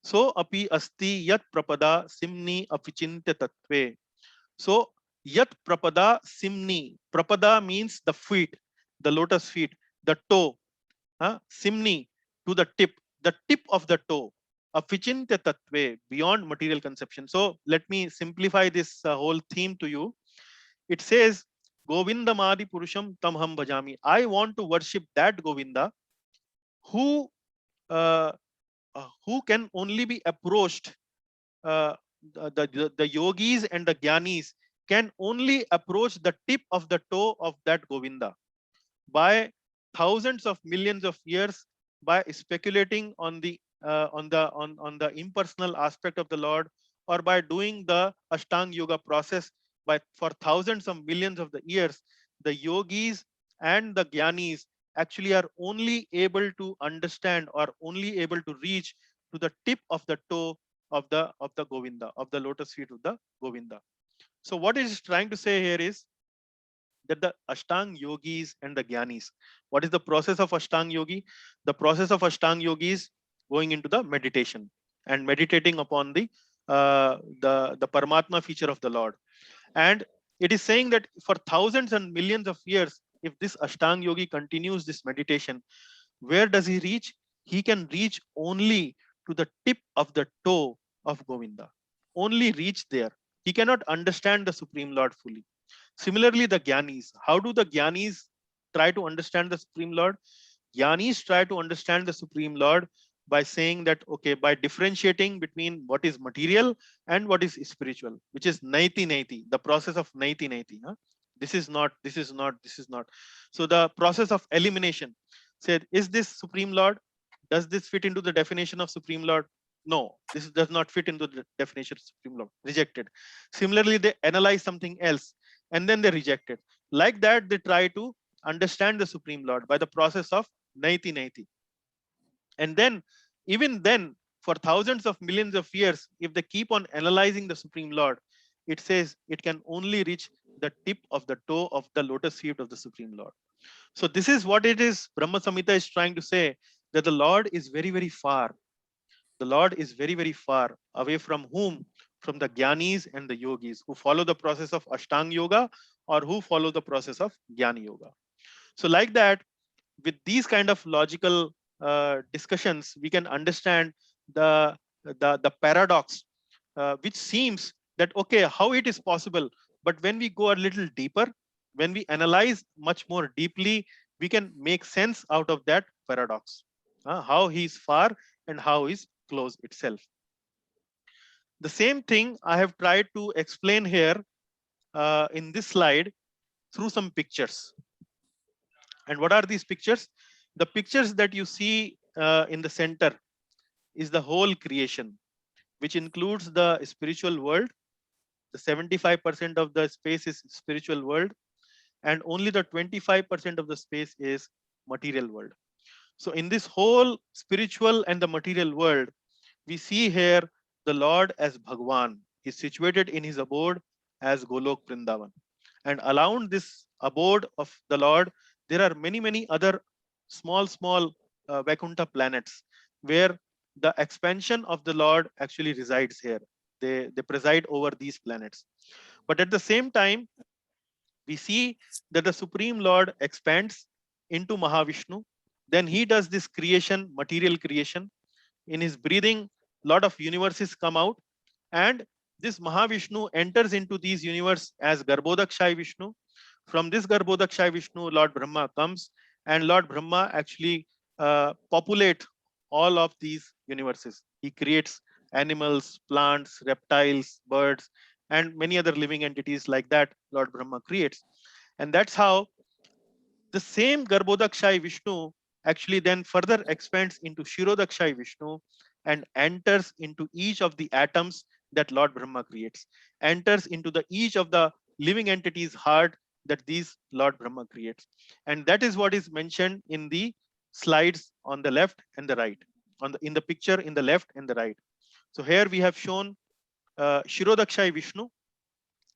So api asti yat prapada simni apichintya tatve. So Yat prapada simni. Prapada means the feet, the lotus feet, the toe. Simni, to the tip of the toe. Afichintya tatve, beyond material conception. So let me simplify this whole theme to you. It says, Govindamadi Purusham Tamham Bhajami. I want to worship that Govinda who can only be approached. The yogis and the jnanis can only approach the tip of the toe of that Govinda by thousands of millions of years, by speculating on the impersonal aspect of the Lord, or by doing the Ashtanga Yoga process for thousands of millions of the years. The yogis and the jnanis actually are only able to understand or only able to reach to the tip of the toe of the Govinda, of the lotus feet of the Govinda. So what it is trying to say here is that the Ashtanga yogis and the jnanis, what is the process of Ashtanga yogi? The process of Ashtanga yogi is going into the meditation and meditating upon the Paramatma feature of the Lord. And it is saying that for thousands and millions of years, if this Ashtanga yogi continues this meditation, where does he reach? He can reach only to the tip of the toe of Govinda. Only reach there. He cannot understand the Supreme Lord fully. Similarly, the Jnanis. How do the Jnanis try to understand the Supreme Lord? Jnanis try to understand the Supreme Lord by saying that, okay, by differentiating between what is material and what is spiritual, which is naiti naiti, the process of naiti naiti. This is not, this is not, this is not. So the process of elimination. Said, is this Supreme Lord? Does this fit into the definition of Supreme Lord? No, this does not fit into the definition of Supreme Lord. Rejected. Similarly, they analyze something else and then they reject it. Like that, they try to understand the Supreme Lord by the process of naiti naiti. And then, even then, for thousands of millions of years, if they keep on analyzing the Supreme Lord, it says it can only reach the tip of the toe of the lotus feet of the Supreme Lord. So this is what it is Brahma Samhita is trying to say, that the Lord is very, very far. The Lord is very, very far. Away from whom? From the Jnanis and the Yogis who follow the process of Ashtanga Yoga or who follow the process of Jnana Yoga. So like that, with these kind of logical discussions, we can understand the paradox, which seems that, okay, how it is possible. But when we go a little deeper, when we analyze much more deeply, we can make sense out of that paradox, how he is far and how is close itself. The same thing I have tried to explain here in this slide through some pictures. And what are these pictures? The pictures that you see in the center is the whole creation, which includes the spiritual world. The 75% of the space is spiritual world, and only the 25% of the space is material world. So in this whole spiritual and the material world, we see here the Lord as Bhagwan. He's situated in his abode as Golok Vrindavan. And around this abode of the Lord, there are many other small Vaikuntha planets where the expansion of the Lord actually resides here. They preside over these planets. But at the same time, we see that the Supreme Lord expands into Mahavishnu. Then he does this creation, material creation. In his breathing, lot of universes come out, and this Mahavishnu enters into these universe as Garbhodakshai Vishnu. From this Garbhodakshai Vishnu, Lord Brahma comes, and Lord Brahma actually populate all of these universes. He creates animals, plants, reptiles, birds, and many other living entities like that Lord Brahma creates. And that's how the same Garbhodakshai Vishnu actually then further expands into Shirodakshai Vishnu and enters into each of the atoms that Lord Brahma creates, enters into the each of the living entities' heart that these Lord Brahma creates. And that is what is mentioned in the slides on the left and the right, in the picture in the left and the right. So here we have shown Shirodakshai Vishnu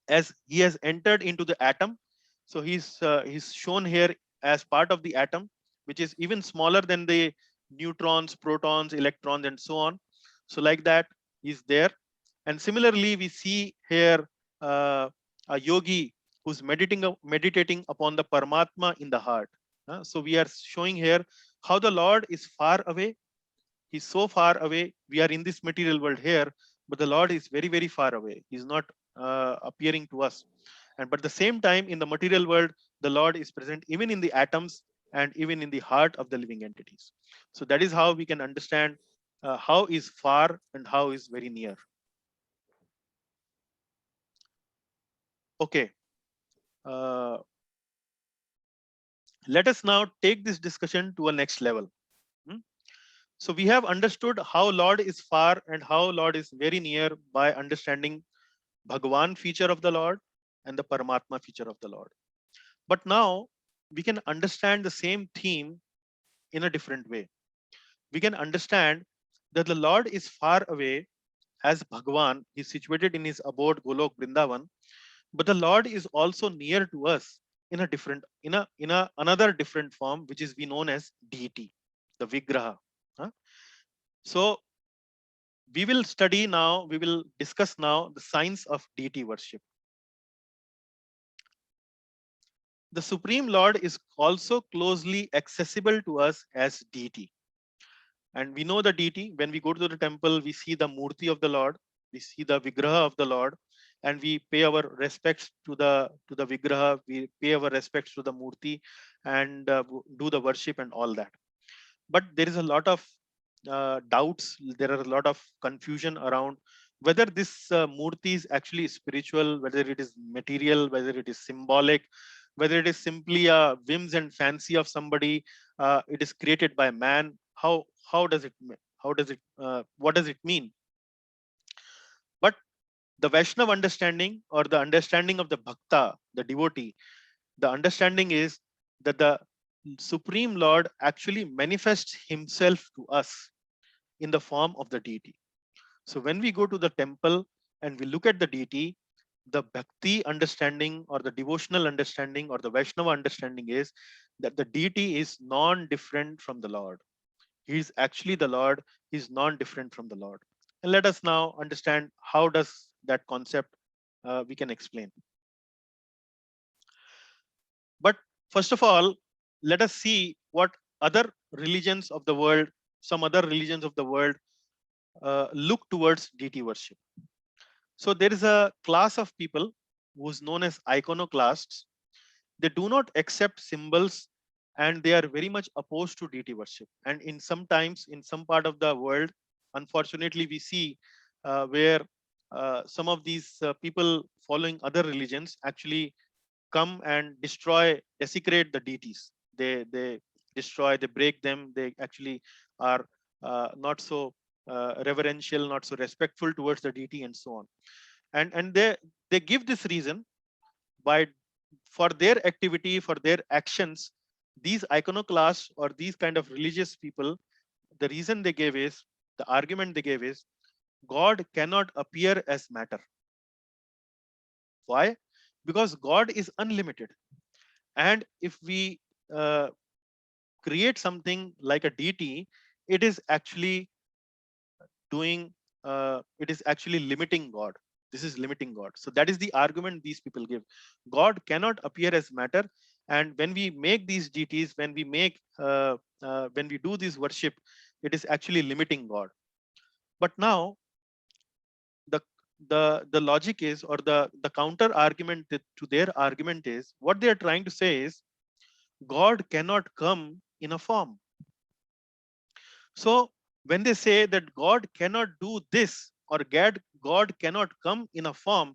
as he has entered into the atom. So he's shown here as part of the atom, which is even smaller than the neutrons, protons, electrons, and so on. So like that, he's there. And similarly, we see here a yogi who's meditating upon the Paramatma in the heart. So we are showing here how the Lord is far away. He's so far away. We are in this material world here, but the Lord is very far away. He's not appearing to us. And but the same time, in the material world, the Lord is present even in the atoms and even in the heart of the living entities. So that is how we can understand how is far and how is very near. Okay. Let us now take this discussion to a next level. So we have understood how Lord is far and how Lord is very near by understanding Bhagwan feature of the Lord and the Paramatma feature of the Lord. But now we can understand the same theme in a different way. We can understand that the Lord is far away as Bhagwan. He is situated in his abode Golok Vrindavan, but the Lord is also near to us in a different, in a another different form, which is we known as deity, the Vigraha. So we will study now, we will discuss now the science of deity worship. The Supreme Lord is also closely accessible to us as deity. And we know the deity. When we go to the temple, we see the Murti of the Lord, we see the Vigraha of the Lord, and we pay our respects to the Vigraha, we pay our respects to the Murti, and do the worship and all that. But there is a lot of doubts, there are a lot of confusion around whether this Murti is actually spiritual, whether it is material, whether it is symbolic, whether it is simply a whims and fancy of somebody, it is created by man. How does it what does it mean? But the Vaishnava understanding, or the understanding of the bhakta, the devotee, the understanding is that the Supreme Lord actually manifests himself to us in the form of the deity. So when we go to the temple and we look at the deity, the bhakti understanding or the devotional understanding or the Vaishnava understanding is that the deity is non-different from the Lord. He is actually the Lord. He is non-different from the Lord. And let us now understand how does that concept we can explain. But first of all, let us see what other religions of the world, some other religions of the world look towards deity worship. So there is a class of people who's known as iconoclasts. They do not accept symbols and they are very much opposed to deity worship. And in sometimes in some part of the world, unfortunately, we see where some of these people following other religions actually come and destroy, desecrate the deities. They destroy, they break them. They actually are not so reverential, not so respectful towards the deity, and so on. And they give this reason by for their activity, for their actions. These iconoclasts or these kind of religious people, the reason they gave is, the argument they gave is, God cannot appear as matter. Why? Because God is unlimited. And if we uh, create something like a deity, it is actually it is actually limiting God. This is limiting God. So that is the argument these people give. God cannot appear as matter. And when we make these deities, when we do this worship, it is actually limiting God. But now the the logic is, or the counter argument to their argument is, what they are trying to say is, God cannot come in a form. So when they say that God cannot do this, or God cannot come in a form,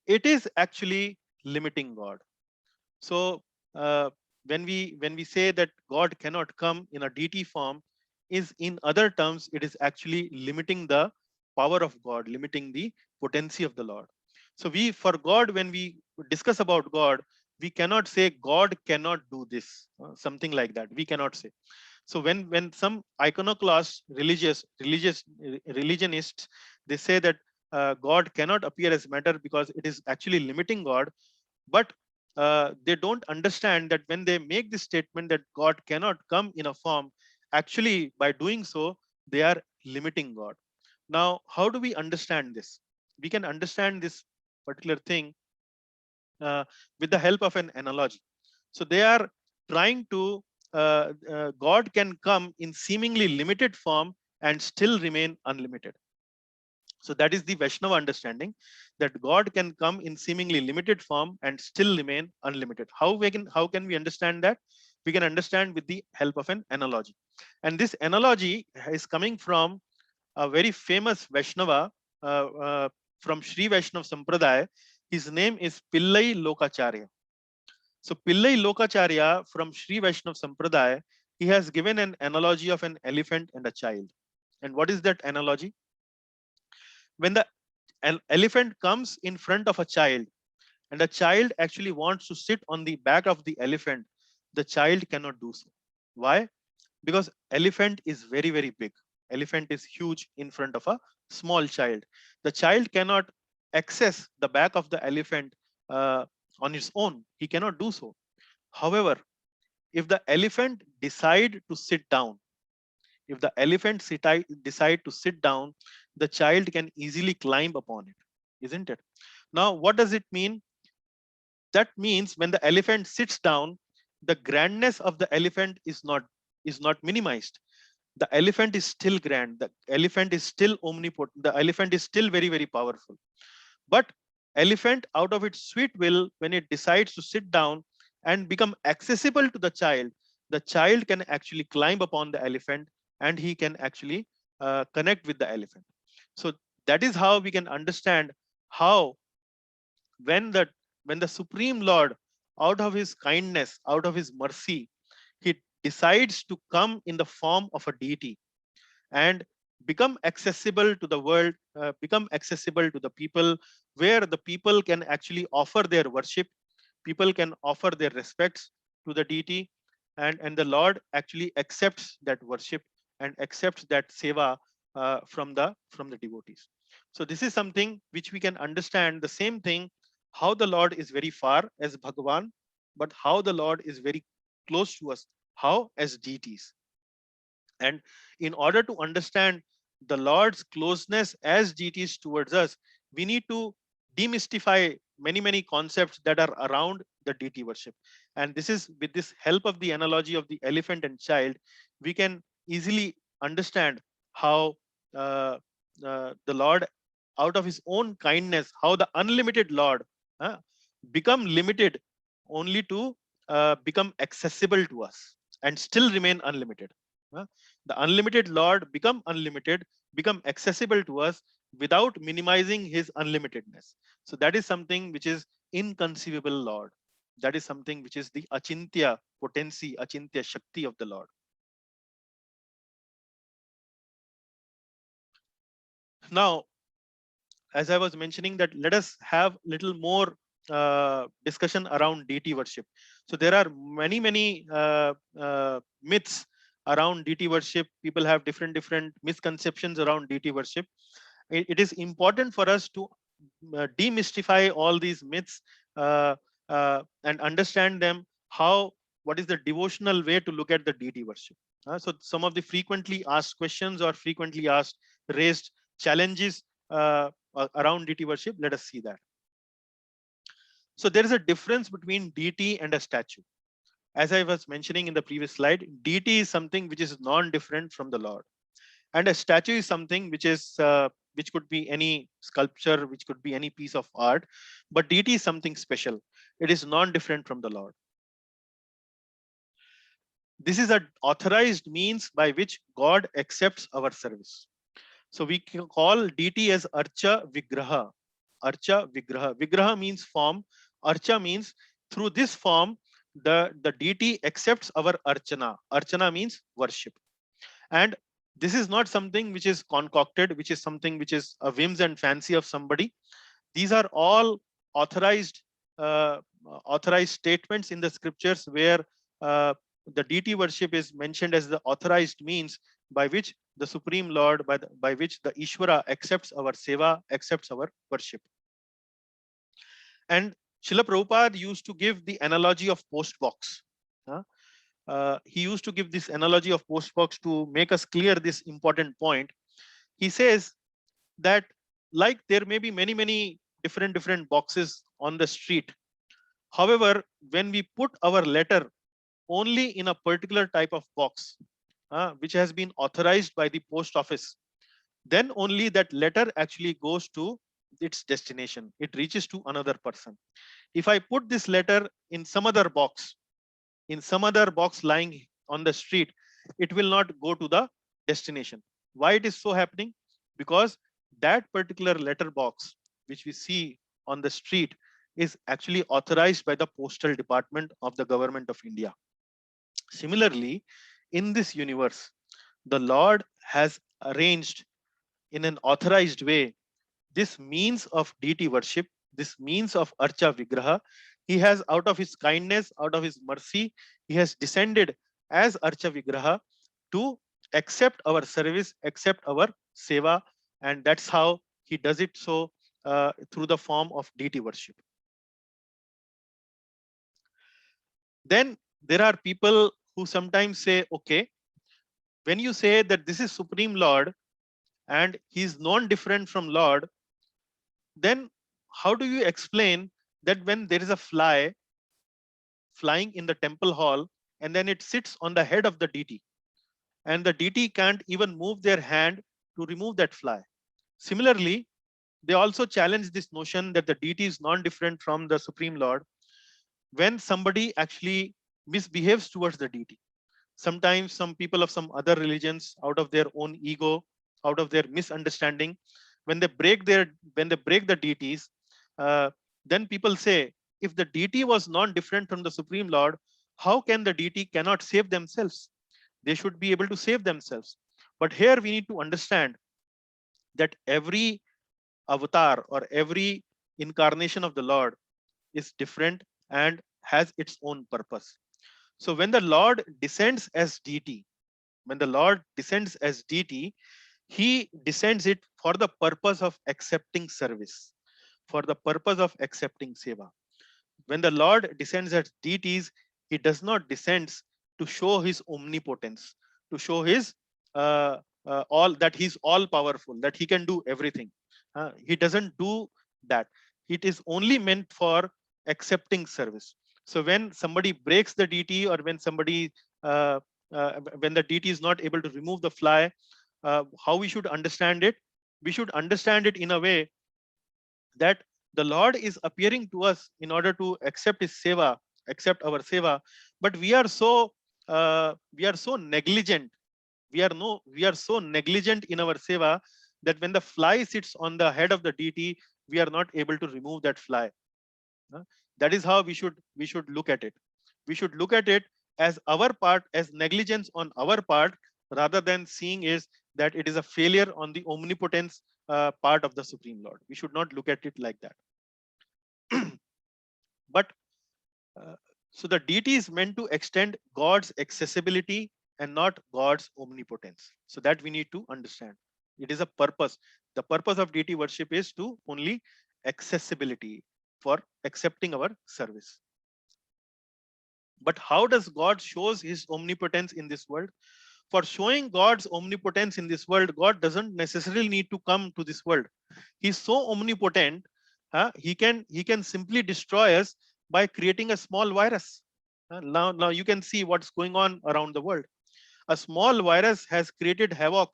it is actually limiting God. So when we say that God cannot come in a deity form, is in other terms, it is actually limiting the power of God, limiting the potency of the Lord. So for God, when we discuss about God, we cannot say God cannot do this, something like that. We cannot say. So when some iconoclast religionists, they say that God cannot appear as matter because it is actually limiting God, but they don't understand that when they make this statement that God cannot come in a form, actually by doing so they are limiting God. Now, how do we understand this? We can understand this particular thing with the help of an analogy. So they are trying to God can come in seemingly limited form and still remain unlimited. So that is the Vaishnava understanding, that God can come in seemingly limited form and still remain unlimited. How can we understand that? We can understand with the help of an analogy. And this analogy is coming from a very famous Vaishnava from Sri Vaishnava Sampradaya. His name is Pillai Lokacharya. So Pillai Lokacharya from Sri Vaishnava Sampradaya, he has given an analogy of an elephant and a child. And what is that analogy? When an elephant comes in front of a child and a child actually wants to sit on the back of the elephant, the child cannot do so. Why? Because elephant is very, very big. Elephant is huge in front of a small child. The child cannot access the back of the elephant on its own. He cannot do so. However, if the elephant decide to sit down, if the elephant decide to sit down, the child can easily climb upon it, isn't it? Now, what does it mean? That means when the elephant sits down, the grandness of the elephant is not minimized. The elephant is still grand. The elephant is still omnipotent. The elephant is still very, very powerful. But elephant, out of its sweet will, when it decides to sit down and become accessible to the child can actually climb upon the elephant and he can actually connect with the elephant. So that is how we can understand how when the Supreme Lord, out of his kindness, out of his mercy, he decides to come in the form of a deity and become accessible to the world, become accessible to the people, where the people can actually offer their worship, people can offer their respects to the deity, and the Lord actually accepts that worship and accepts that seva from the devotees. So this is something which we can understand. The same thing, how the Lord is very far as Bhagavan, but how the Lord is very close to us, how as deities. And in order to understand the Lord's closeness as deities towards us, we need to demystify many concepts that are around the deity worship. And this is with this help of the analogy of the elephant and child, we can easily understand how the Lord, out of his own kindness, how the unlimited Lord uh, become limited only to become accessible to us and still remain unlimited. The unlimited Lord become unlimited, become accessible to us without minimizing his unlimitedness. So that is something which is inconceivable Lord. That is something which is the achintya potency, achintya shakti of the Lord. Now, as I was mentioning, that let us have little more discussion around deity worship. So there are many myths around deity worship. People have different misconceptions around deity worship. It is important for us to demystify all these myths and understand them. What is the devotional way to look at the deity worship? So some of the frequently asked questions or frequently asked raised challenges around deity worship. Let us see that. So there is a difference between deity and a statue. As I was mentioning in the previous slide, deity is something which is non-different from the Lord, and a statue is something which could be any sculpture, which could be any piece of art, but deity is something special. It is non-different from the Lord. This is an authorized means by which God accepts our service. So we can call deity as Archa Vigraha. Archa Vigraha. Vigraha means form. Archa means through this form, the deity accepts our Archana. Archana means worship. And this is not something which is concocted, which is something which is a whims and fancy of somebody. These are all authorized authorized statements in the scriptures where the deity worship is mentioned as the authorized means by which the Supreme Lord, by which the Ishvara accepts our seva, accepts our worship. And Srila Prabhupada used to give the analogy of postbox. He used to give this analogy of postbox to make us clear this important point. He says that like there may be many different boxes on the street. However, when we put our letter only in a particular type of box, which has been authorized by the post office, then only that letter actually goes to its destination. It reaches to another person. If I put this letter in some other box, lying on the street, it will not go to the destination. Why it is so happening? Because that particular letter box which we see on the street is actually authorized by the postal department of the government of India. Similarly, in this universe, the Lord has arranged in an authorized way this means of deity worship, this means of Archa Vigraha. He has, out of his kindness, out of his mercy, he has descended as Archa Vigraha to accept our service, accept our seva, and that's how he does it so through the form of deity worship. Then there are people who sometimes say, okay, when you say that this is Supreme Lord and he is non-different from Lord, then how do you explain that when there is a fly flying in the temple hall and then it sits on the head of the deity and the deity can't even move their hand to remove that fly? Similarly, they also challenge this notion that the deity is non-different from the Supreme Lord when somebody actually misbehaves towards the deity. Sometimes some people of some other religions, out of their own ego, out of their misunderstanding, when they break the deities, then people say, if the deity was non-different from the Supreme Lord, how can the deity cannot save themselves? They should be able to save themselves. But here we need to understand that every avatar or every incarnation of the Lord is different and has its own purpose. So when the Lord descends as deity, he descends it for the purpose of accepting service, for the purpose of accepting seva. When the Lord descends as deities, he does not descend to show his omnipotence, to show his all that he's all powerful, that he can do everything. He doesn't do that. It is only meant for accepting service. So when somebody breaks the DT, or when somebody when the DT is not able to remove the fly, how we should understand it? We should understand it in a way that the Lord is appearing to us in order to accept his seva, accept our seva, but we are so negligent. We are so negligent in our seva that when the fly sits on the head of the DT, we are not able to remove that fly. That is how we should look at it. We should look at it as our part, as negligence on our part, rather than seeing is that it is a failure on the omnipotence part of the Supreme Lord. We should not look at it like that. But uh, so the DT is meant to extend God's accessibility and not God's omnipotence. So that we need to understand. It is a purpose. The purpose of DT worship is to only accessibility, for accepting our service. But how does God shows his omnipotence in this world? For showing God's omnipotence in this world, God doesn't necessarily need to come to this world. He's so omnipotent, he can simply destroy us by creating a small virus. Now you can see what's going on around the world. A small virus has created havoc,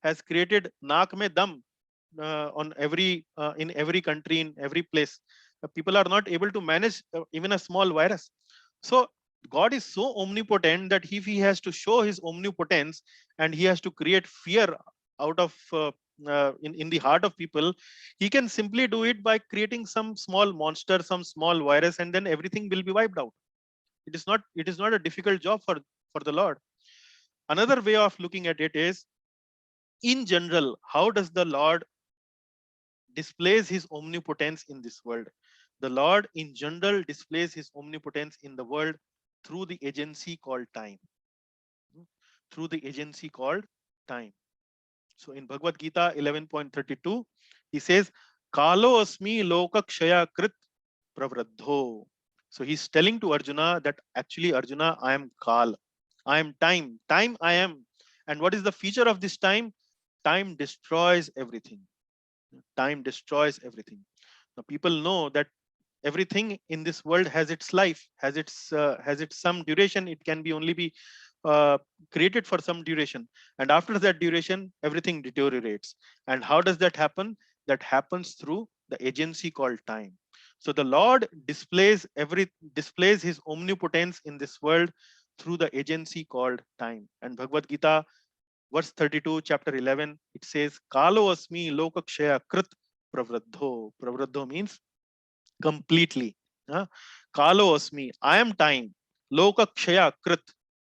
has created naak mein dam on every in every country, in every place. People are not able to manage even a small virus. So God is so omnipotent that if he has to show his omnipotence and he has to create fear out of in the heart of people, he can simply do it by creating some small monster, some small virus, and then everything will be wiped out. It is not a difficult job for the Lord. Another way of looking at it is, in general, how does the Lord displays his omnipotence in this world? The Lord in general displays his omnipotence in the world through the agency called time. Through the agency called time. So in Bhagavad Gita 11.32, he says, Kalo asmi lokakshaya krit pravraddho. So he's telling to Arjuna that actually, Arjuna, I am Kal. I am time. Time I am. And what is the feature of this time? Time destroys everything. Time destroys everything. Now people know that everything in this world has its life, has its some duration. It can be only be created for some duration, and after that duration everything deteriorates. And how does that happen? That happens through the agency called time. So the Lord displays his omnipotence in this world through the agency called time. And Bhagavad Gita verse 32, chapter 11, it says, Kalo asmi lokakshaya krit pravraddho. Pravraddho means completely. Kalo asmi, I am time. Lokakshaya krit,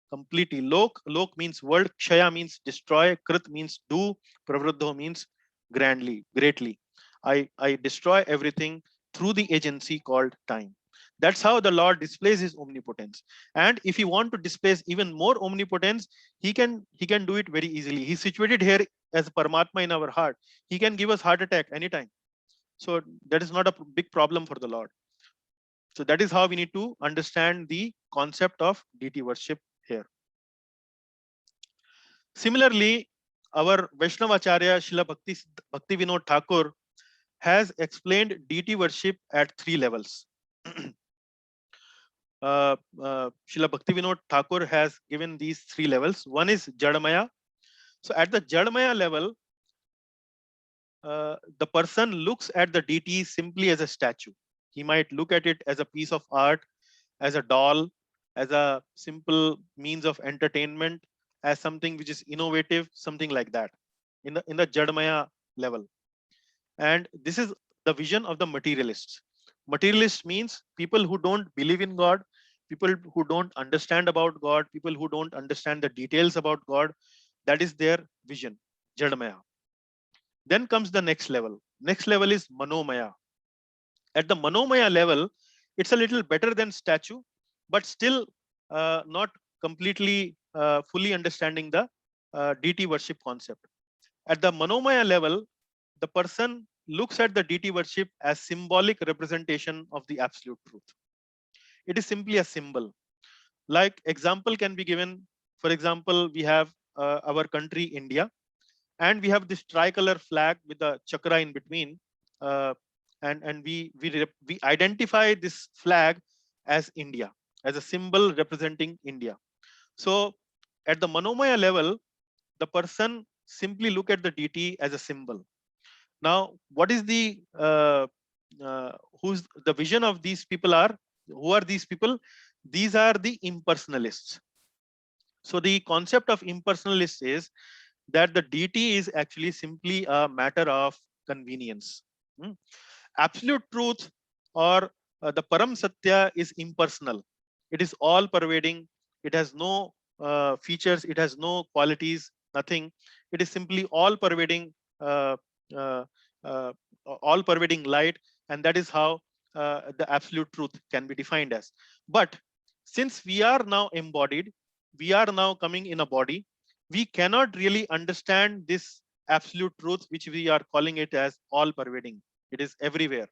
completely. Lok means world, kshaya means destroy, krit means do, pravraddho means grandly, greatly. I destroy everything through the agency called time. That's how the Lord displays his omnipotence. And if he want to displace even more omnipotence, he can do it very easily. He's situated here as Paramatma in our heart. He can give us heart attack anytime. So that is not a big problem for the Lord. So that is how we need to understand the concept of deity worship here. Similarly, our Vaishnavacharya Srila Bhakti Vinod Thakur has explained deity worship at 3 levels. Srila Bhakti Vinod Thakur has given these 3 levels. One is Jadmaya. So at the Jadmaya level, the person looks at the deity simply as a statue. He might look at it as a piece of art, as a doll, as a simple means of entertainment, as something which is innovative, something like that, in the Jadmaya level. And this is the vision of the materialists. Materialist means people who don't believe in God, people who don't understand about God, people who don't understand the details about God. That is their vision, Jadmaya. Then comes the next level. Next level is Manomaya. At the Manomaya level, it's a little better than statue, but still not completely fully understanding the deity worship concept. At the Manomaya level, the person looks at the deity worship as symbolic representation of the absolute truth. It is simply a symbol. Like example can be given. For example, we have our country, India, and we have this tricolor flag with a chakra in between. and we identify this flag as India, as a symbol representing India. So at the Manomaya level, the person simply look at the deity as a symbol. Now, what is the who's the vision of these people are? Who are these people? These are the impersonalists. So the concept of impersonalist is that the deity is actually simply a matter of convenience. Hmm. Absolute truth, or the Param Satya, is impersonal. It is all pervading. It has no features. It has no qualities. Nothing. It is simply all pervading, uh, uh, uh, all pervading light, and that is how the absolute truth can be defined as. But since we are now embodied, we are now coming in a body, we cannot really understand this absolute truth, which we are calling it as all pervading. It is everywhere.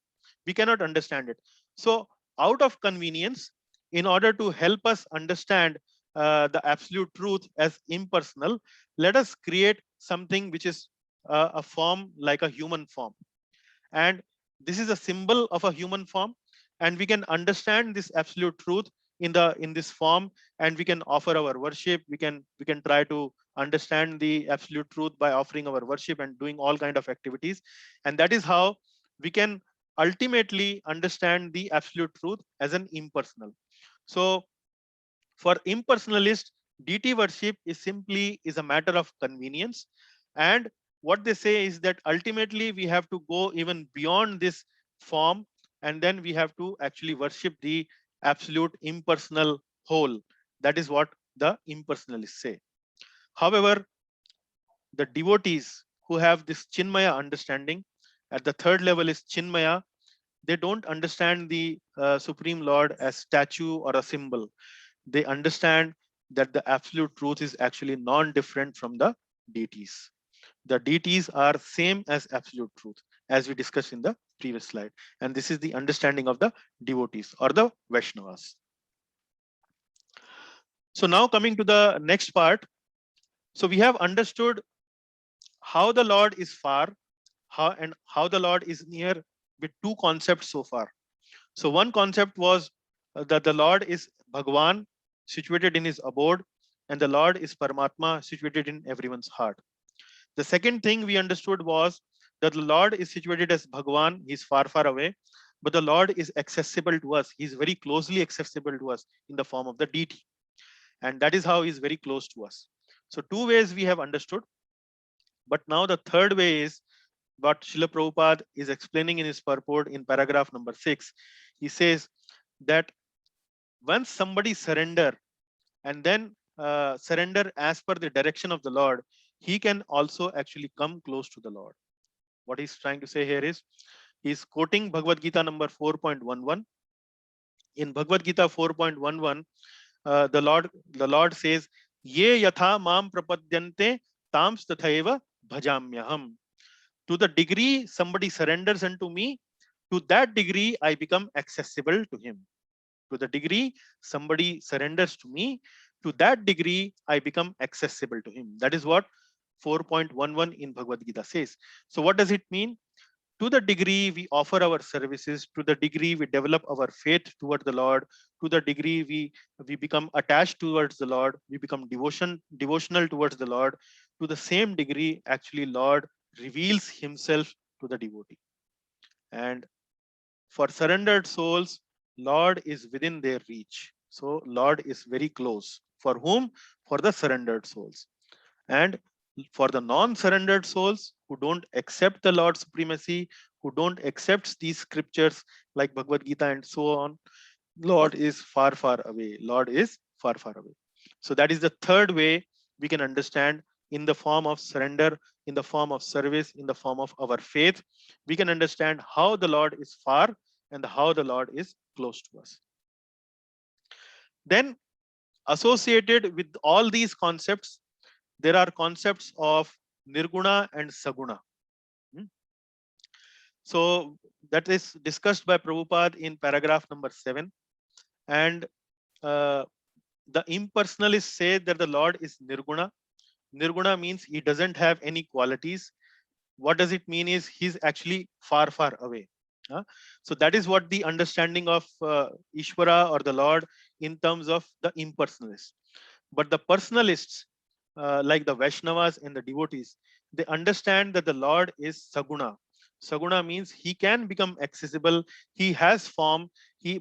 We cannot understand it. So out of convenience, in order to help us understand the absolute truth as impersonal, let us create something which is a form like a human form. And this is a symbol of a human form, and we can understand this absolute truth in this form, and we can offer our worship. We can try to understand the absolute truth by offering our worship and doing all kind of activities, and that is how we can ultimately understand the absolute truth as an impersonal. So for impersonalist, deity worship is simply is a matter of convenience. And what they say is that ultimately we have to go even beyond this form, and then we have to actually worship the absolute impersonal whole. That is what the impersonalists say. However, the devotees who have this Chinmaya understanding, at the third level is Chinmaya, they don't understand the Supreme Lord as statue or a symbol. They understand that the absolute truth is actually non-different from the deities. The deities are same as absolute truth, as we discussed in the previous slide. And this is the understanding of the devotees or the Vaishnavas. So now coming to the next part. So we have understood how the Lord is far, how the Lord is near, with two concepts so far. So one concept was that the Lord is Bhagwan, situated in his abode, and the Lord is Paramatma, situated in everyone's heart. The second thing we understood was that the Lord is situated as Bhagwan, he's far, far away, but the Lord is accessible to us. He's very closely accessible to us in the form of the deity. And that is how he's very close to us. So two ways we have understood. But now the third way is what Srila Prabhupada is explaining in his purport in paragraph number 6. He says that once somebody surrender and then surrender as per the direction of the Lord, he can also actually come close to the Lord. What he's trying to say here is, he's quoting Bhagavad Gita number 4.11. In Bhagavad Gita 4.11, the Lord says, Ye yatha mam prapadyante tams tathaiva bhajamyaham. To the degree somebody surrenders unto me, to that degree I become accessible to him. To the degree somebody surrenders to me, to that degree I become accessible to him. That is what 4.11 in Bhagavad Gita says. So what does it mean? To the degree we offer our services, to the degree we develop our faith toward the Lord, to the degree we become attached towards the Lord, we become devotional towards the Lord, to the same degree actually Lord reveals himself to the devotee. And for surrendered souls, Lord is within their reach. So Lord is very close. For whom? For the surrendered souls. And for the non-surrendered souls who don't accept the Lord's supremacy, who don't accept these scriptures like Bhagavad Gita and so on, Lord is far, far away. Lord is far, far away. So that is the third way we can understand, in the form of surrender, in the form of service, in the form of our faith. We can understand how the Lord is far and how the Lord is close to us. Then, associated with all these concepts, there are concepts of Nirguna and Saguna. So that is discussed by Prabhupada in paragraph number 7. And the impersonalists say that the Lord is Nirguna. Nirguna means he doesn't have any qualities. What does it mean is he's actually far, far away. So that is what the understanding of Ishvara or the Lord in terms of the impersonalists. But the personalists, like the Vaishnavas and the devotees, they understand that the Lord is Saguna. Saguna means he can become accessible. He has form.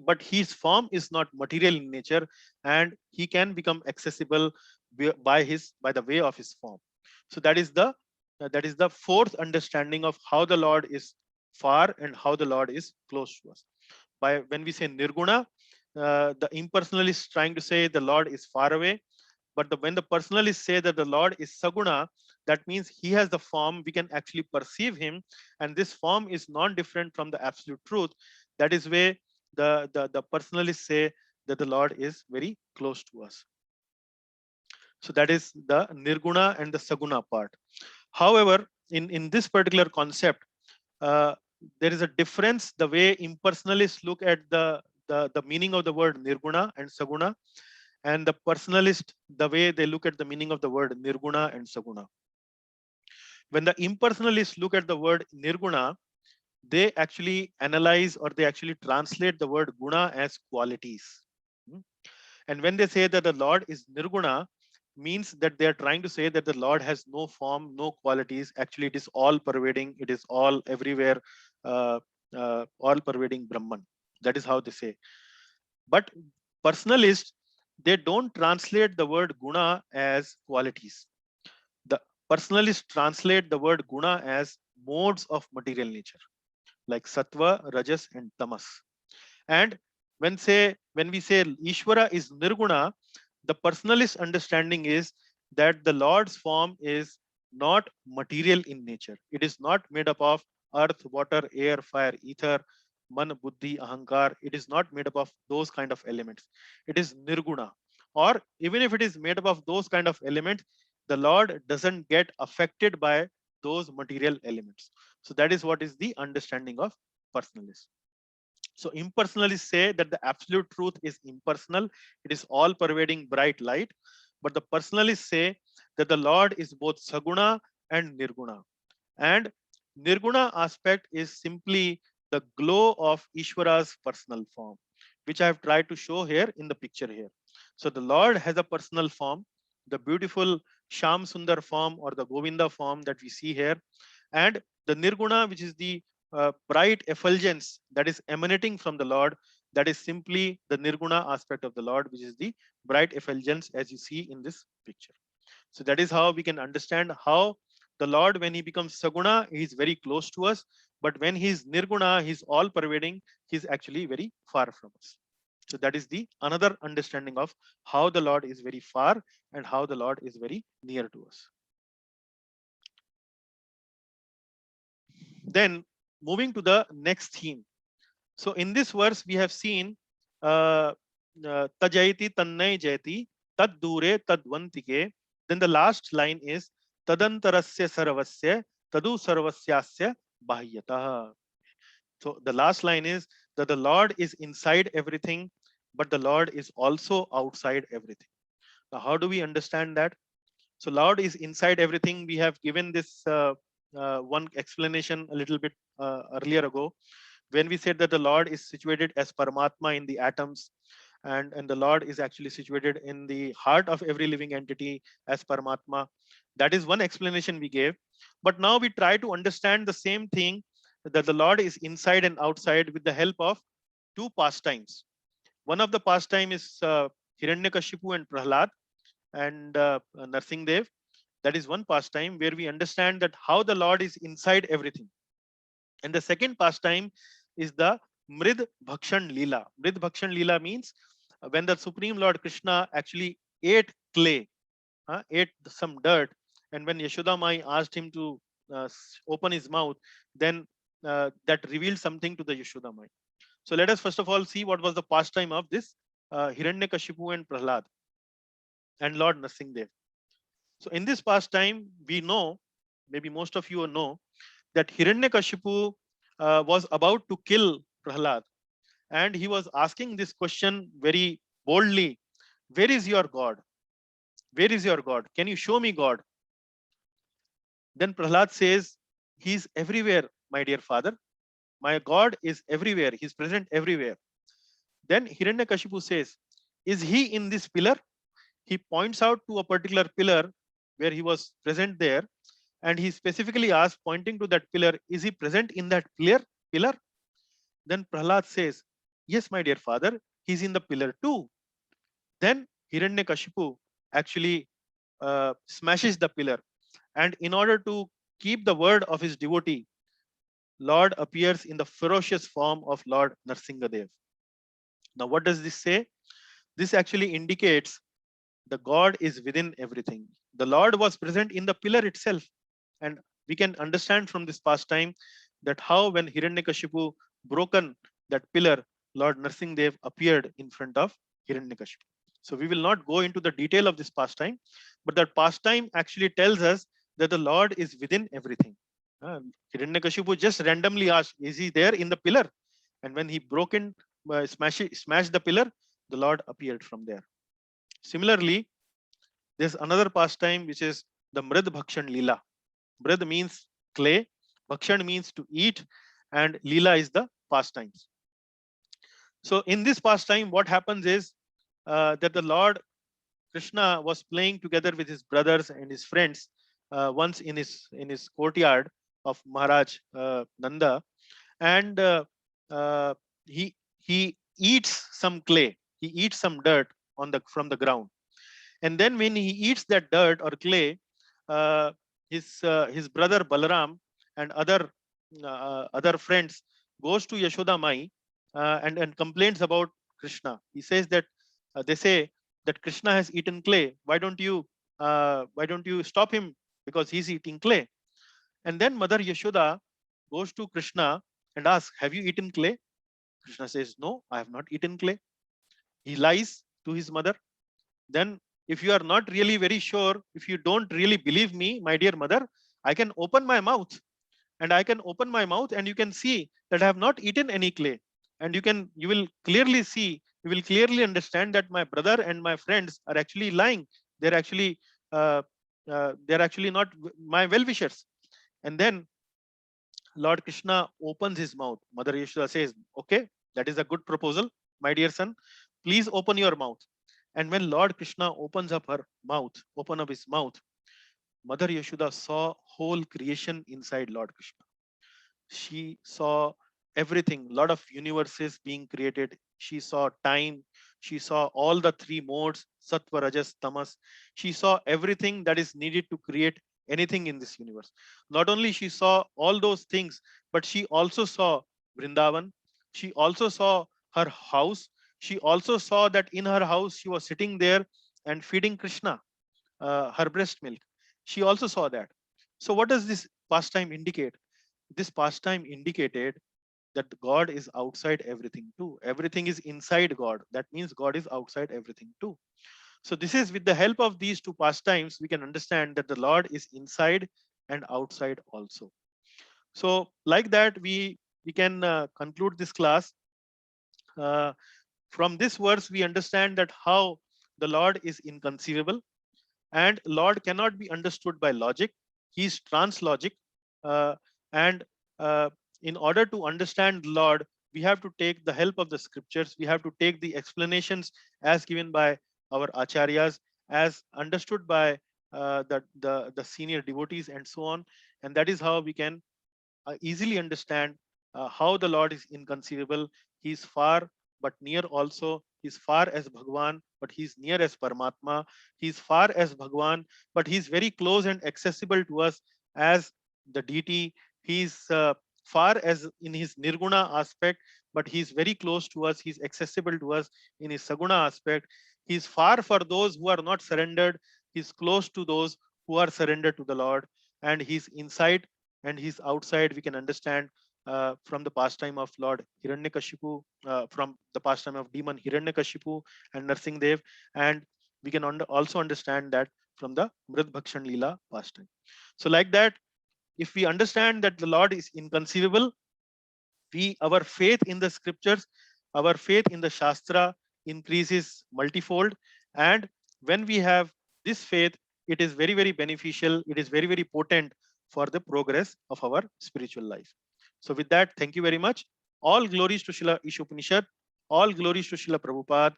But his form is not material in nature, and he can become accessible by the way of his form. So that is the fourth understanding of how the Lord is far and how the Lord is close to us. By when we say Nirguna, the impersonalist trying to say the Lord is far away. But when the personalists say that the Lord is Saguna, that means he has the form, we can actually perceive him, and this form is not different from the absolute truth. That is where the personalists say that the Lord is very close to us. So that is the Nirguna and the Saguna part. However, in this particular concept, there is a difference the way impersonalists look at the meaning of the word Nirguna and Saguna, and the personalist the way they look at the meaning of the word Nirguna and Saguna. When the impersonalists look at the word Nirguna, they actually analyze or they actually translate the word guna as qualities. And when they say that the Lord is Nirguna, means that they are trying to say that the Lord has no form, no qualities. Actually, it is all pervading, it is all everywhere, all pervading Brahman. That is how they say. But personalists, they don't translate the word guna as qualities. The personalists translate the word guna as modes of material nature, like sattva, rajas, and tamas. And when we say Ishvara is nirguna, the personalist understanding is that the Lord's form is not material in nature. It is not made up of earth, water, air, fire, ether, man, buddhi, ahankar. It is not made up of those kind of elements. It is nirguna. Or even if it is made up of those kind of elements, the Lord doesn't get affected by those material elements. So that is what is the understanding of personalists. So impersonalists say that the absolute truth is impersonal. It is all pervading bright light. But the personalists say that the Lord is both Saguna and Nirguna. And Nirguna aspect is simply the glow of Ishvara's personal form, which I have tried to show here in the picture here. So the Lord has a personal form, the beautiful Sham Sundar form or the Govinda form that we see here. And the Nirguna, which is the bright effulgence that is emanating from the Lord, that is simply the Nirguna aspect of the Lord, which is the bright effulgence as you see in this picture. So that is how we can understand how the Lord, when he becomes Saguna, he is very close to us. But when he is Nirguna, he is all pervading, he is actually very far from us. So that is the another understanding of how the Lord is very far and how the Lord is very near to us. Then moving to the next theme. So in this verse, we have seen Tajayati Tannai Jayati Tad Dure Tadvantike. Then the last line is Tadantarasya Sarvasya Tadu Sarvasyasya Bahyatah. So the last line is that the Lord is inside everything, but the Lord is also outside everything. Now, how do we understand that? So Lord is inside everything. We have given this one explanation a little bit earlier ago, when we said that the Lord is situated as Paramatma in the atoms, and the Lord is actually situated in the heart of every living entity as Paramatma. That is one explanation we gave. But now we try to understand the same thing, that the Lord is inside and outside, with the help of two pastimes. One of the pastime is Hiranyakashipu and Prahlad and Narsingdev. That is one pastime where we understand that how the Lord is inside everything. And the second pastime is the Mrid Bhakshan Leela. Mrid Bhakshan Leela means when the Supreme Lord Krishna actually ate clay, ate some dirt, and when Yashoda Mai asked him to open his mouth, then that revealed something to the Yashoda Mai. So let us first of all see what was the pastime of this Hiranyakashipu and Prahlad and Lord Narsingdev. So in this pastime, we know, maybe most of you know, that Hiranyakashipu was about to kill Prahlad, and he was asking this question very boldly: where is your God? Where is your God? Can you show me God? Then Prahlad says, he is everywhere, my dear father. My God is everywhere. He's present everywhere. Then Hiranyakashipu says, is he in this pillar? He points out to a particular pillar where he was present there, and he specifically asks, pointing to that pillar, is he present in that pillar? Then Prahlad says, yes, my dear father, he's in the pillar too. Then Hiranyakashipu actually smashes the pillar, and in order to keep the word of his devotee, Lord appears in the ferocious form of Lord Narsingadev. Now, what does this say? This actually indicates the God is within everything. The Lord was present in the pillar itself. And we can understand from this pastime that how when Hiranyakashipu broken that pillar, Lord Narsingadev appeared in front of Hiranyakashipu. So we will not go into the detail of this pastime, but that pastime actually tells us that the Lord is within everything. Hiranyakashipu just randomly asked, is he there in the pillar? And when he smashed the pillar, the Lord appeared from there. Similarly, there's another pastime which is the Mrid Bhakshan Leela. Mrid means clay, Bhakshan means to eat, and Leela is the pastimes. So in this pastime, what happens is that the Lord Krishna was playing together with his brothers and his friends once in his courtyard of Maharaj Nanda, and he eats some clay, he eats some dirt from the ground, and then when he eats that dirt or clay, uh, his brother Balaram and other friends goes to Yashoda Mai and complains about Krishna. He says that they say that Krishna has eaten clay. Why don't you stop him, because he's eating clay? And then Mother Yashoda goes to Krishna and asks, have you eaten clay? Krishna says, no, I have not eaten clay. He lies to his mother. Then if you are not really very sure, if you don't really believe me, my dear mother, I can open my mouth, and I can open my mouth and you can see that I have not eaten any clay. And you will clearly see, you will clearly understand that my brother and my friends are actually lying. They're actually not my well-wishers. And then Lord Krishna opens his mouth. Mother Yashoda says, okay, that is a good proposal, my dear son. Please open your mouth. And when Lord Krishna open up his mouth, Mother Yashoda saw whole creation inside Lord Krishna. She saw everything, lot of universes being created. She saw time. She saw all the three modes, Sattva, Rajas, Tamas. She saw everything that is needed to create anything in this universe. Not only she saw all those things, but she also saw Vrindavan. She also saw her house. She also saw that in her house she was sitting there and feeding Krishna her breast milk. She also saw that. So what does this pastime indicate? This pastime indicated that God is outside everything too. Everything is inside God. That means God is outside everything too. So this is with the help of these two pastimes, we can understand that the Lord is inside and outside also. So like that, we can conclude this class. From this verse, we understand that how the Lord is inconceivable, and Lord cannot be understood by logic. He is translogic, uh, and in order to understand Lord, we have to take the help of the scriptures. We have to take the explanations as given by our acharyas, as understood by the senior devotees, and so on. And that is how we can easily understand how the Lord is inconceivable. He is far but near also. He is far as Bhagwan, but he is near as Paramatma. He is far as Bhagwan, but he is very close and accessible to us as the deity. He is far as in his Nirguna aspect, but he is very close to us. He is accessible to us in his Saguna aspect. He is far for those who are not surrendered. He is close to those who are surrendered to the Lord, and he is inside and he's outside. We can understand from the pastime of Lord Hiranyakashipu, from the pastime of demon Hiranyakashipu and Narsingdev, and we can also understand that from the Mrid Bhakshan Leela pastime. So like that, if we understand that the Lord is inconceivable, our faith in the scriptures, our faith in the Shastra increases multifold. And when we have this faith, it is very, very beneficial. It is very, very potent for the progress of our spiritual life. So with that, thank you very much. All glories to Srila Ishopanishad. All glories to Srila Prabhupada.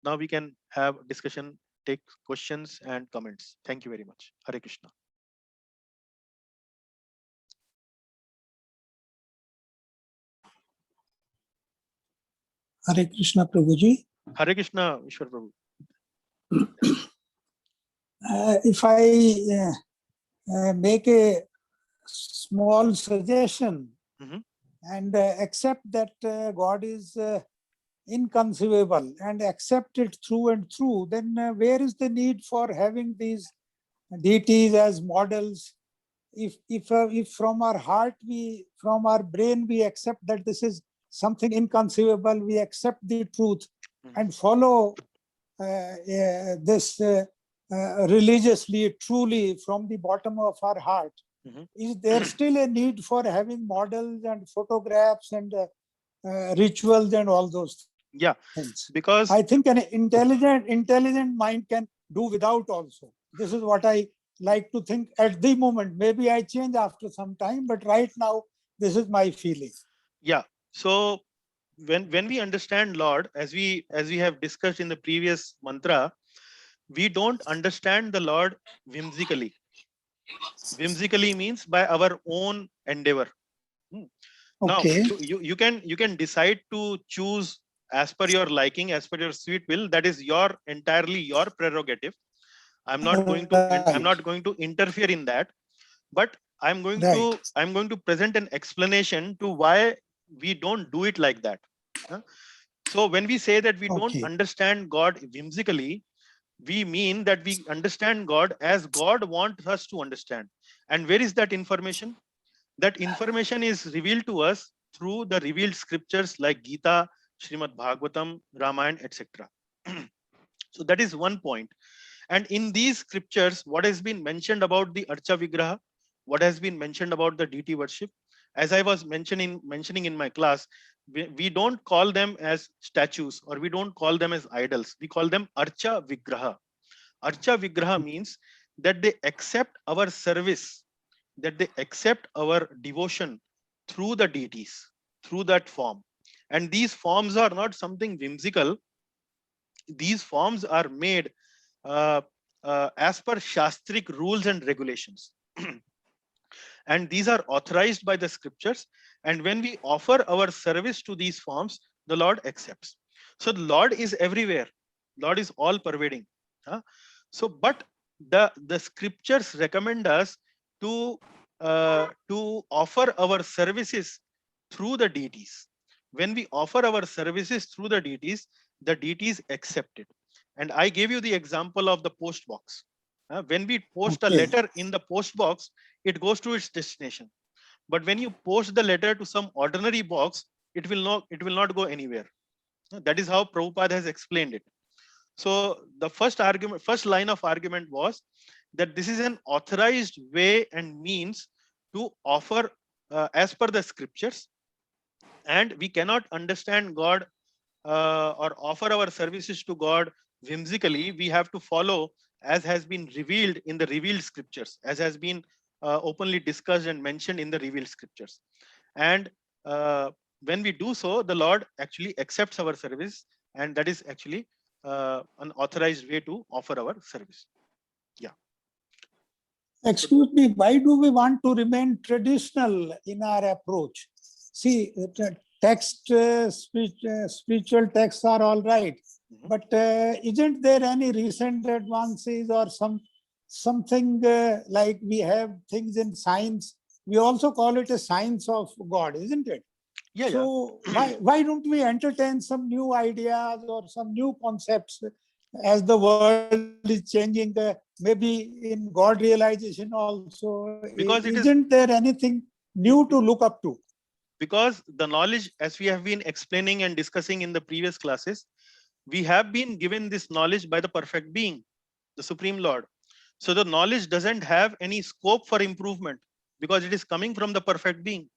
Now we can have discussion, take questions and comments. Thank you very much. Hare Krishna.
Hare Krishna Prabhuji.
Hare Krishna, Ishwar Prabhu.
If I make a small suggestion
Mhm.
and accept that God is inconceivable and accept it through and through, then where is the need for having these deities as models? If from our heart, from our brain, we accept that this is something inconceivable, we accept the truth and follow this religiously, truly from the bottom of our heart, is there still a need for having models and photographs and rituals and all those
Yeah,
things?
because
I think an intelligent mind can do without also. This is what I like to think at the moment. Maybe I change after some time, but right now, this is my feeling.
yeah. So when we understand Lord, as we have discussed in the previous mantra, we don't understand the Lord whimsically. Whimsically means by our own endeavor. Now
Okay.
you can decide to choose as per your liking, as per your sweet will. That is your entirely your prerogative. I'm not going to interfere in that, but I'm going to present an explanation to why we don't do it like that. So when we say that we don't understand God whimsically, we mean that we understand God as God wants us to understand. And where is that information? That information is revealed to us through the revealed scriptures like Gita, Srimad Bhagavatam, Ramayana, etc. So that is one point. And in these scriptures, what has been mentioned about the Archa Vigraha, what has been mentioned about the deity worship, as I was mentioning in my class, we don't call them as statues or we don't call them as idols. We call them Archa Vigraha. Archa Vigraha means that they accept our service, that they accept our devotion through the deities, through that form. And these forms are not something whimsical. These forms are made as per Shastric rules and regulations. And these are authorized by the scriptures. And when we offer our service to these forms, the Lord accepts. So the Lord is everywhere. Lord is all pervading. So, but the scriptures recommend us to offer our services through the deities. When we offer our services through the deities accept it. And I gave you the example of the post box. When we post a letter in the post box, it goes to its destination. But when you post the letter to some ordinary box, it will not go anywhere. That is how Prabhupada has explained it. So the first line of argument was that this is an authorized way and means to offer as per the scriptures, and we cannot understand God or offer our services to God whimsically. We have to follow as has been revealed in the revealed scriptures, as has been openly discussed and mentioned in the revealed scriptures. And when we do so, the Lord actually accepts our service, and that is actually an authorized way to offer our service. Yeah.
Excuse me, why do we want to remain traditional in our approach? See, text, spiritual texts are all right, but isn't there any recent advances or something like we have things in science? We also call it a science of God, isn't it?
Yeah.
So why don't we entertain some new ideas or some new concepts as the world is changing? Maybe in God realization also,
because
isn't there anything new to look up to?
Because the knowledge, as we have been explaining and discussing in the previous classes, we have been given this knowledge by the perfect being, the Supreme Lord. So the knowledge doesn't have any scope for improvement because it is coming from the perfect being.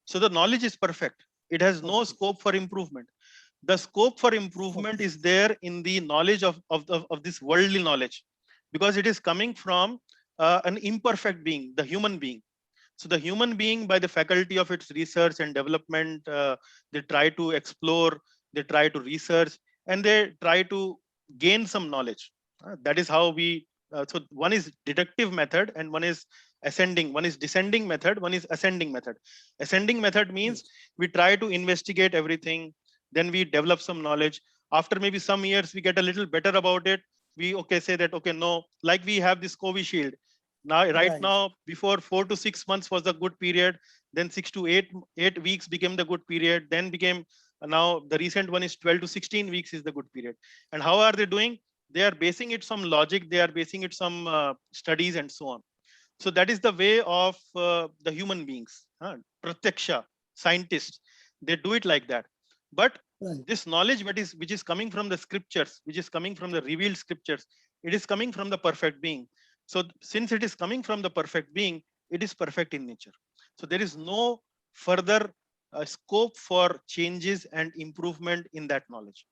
So the knowledge is perfect. It has no scope for improvement. The scope for improvement is there in the knowledge of this worldly knowledge, because it is coming from an imperfect being, the human being. So the human being, by the faculty of its research and development, they try to explore, they try to research, and they try to gain some knowledge. That is how we. So one is deductive method, and one is ascending. One is descending method. One is ascending method. Ascending method means we try to investigate everything, then we develop some knowledge. After maybe some years, we get a little better about it. We say that no, like we have this Covishield. Now, right
Right.
now, before 4 to 6 months was a good period. Then 6 to 8 weeks became the good period. Then became now the recent one is 12 to 16 weeks is the good period. And how are they doing? They are basing it some logic. They are basing it some studies and so on. So that is the way of the human beings, pratyaksha, scientists. They do it like that. But
Right.
this knowledge, which is coming from the scriptures, which is coming from the revealed scriptures, it is coming from the perfect being. So since it is coming from the perfect being, it is perfect in nature. So there is no further scope for changes and improvement in that knowledge.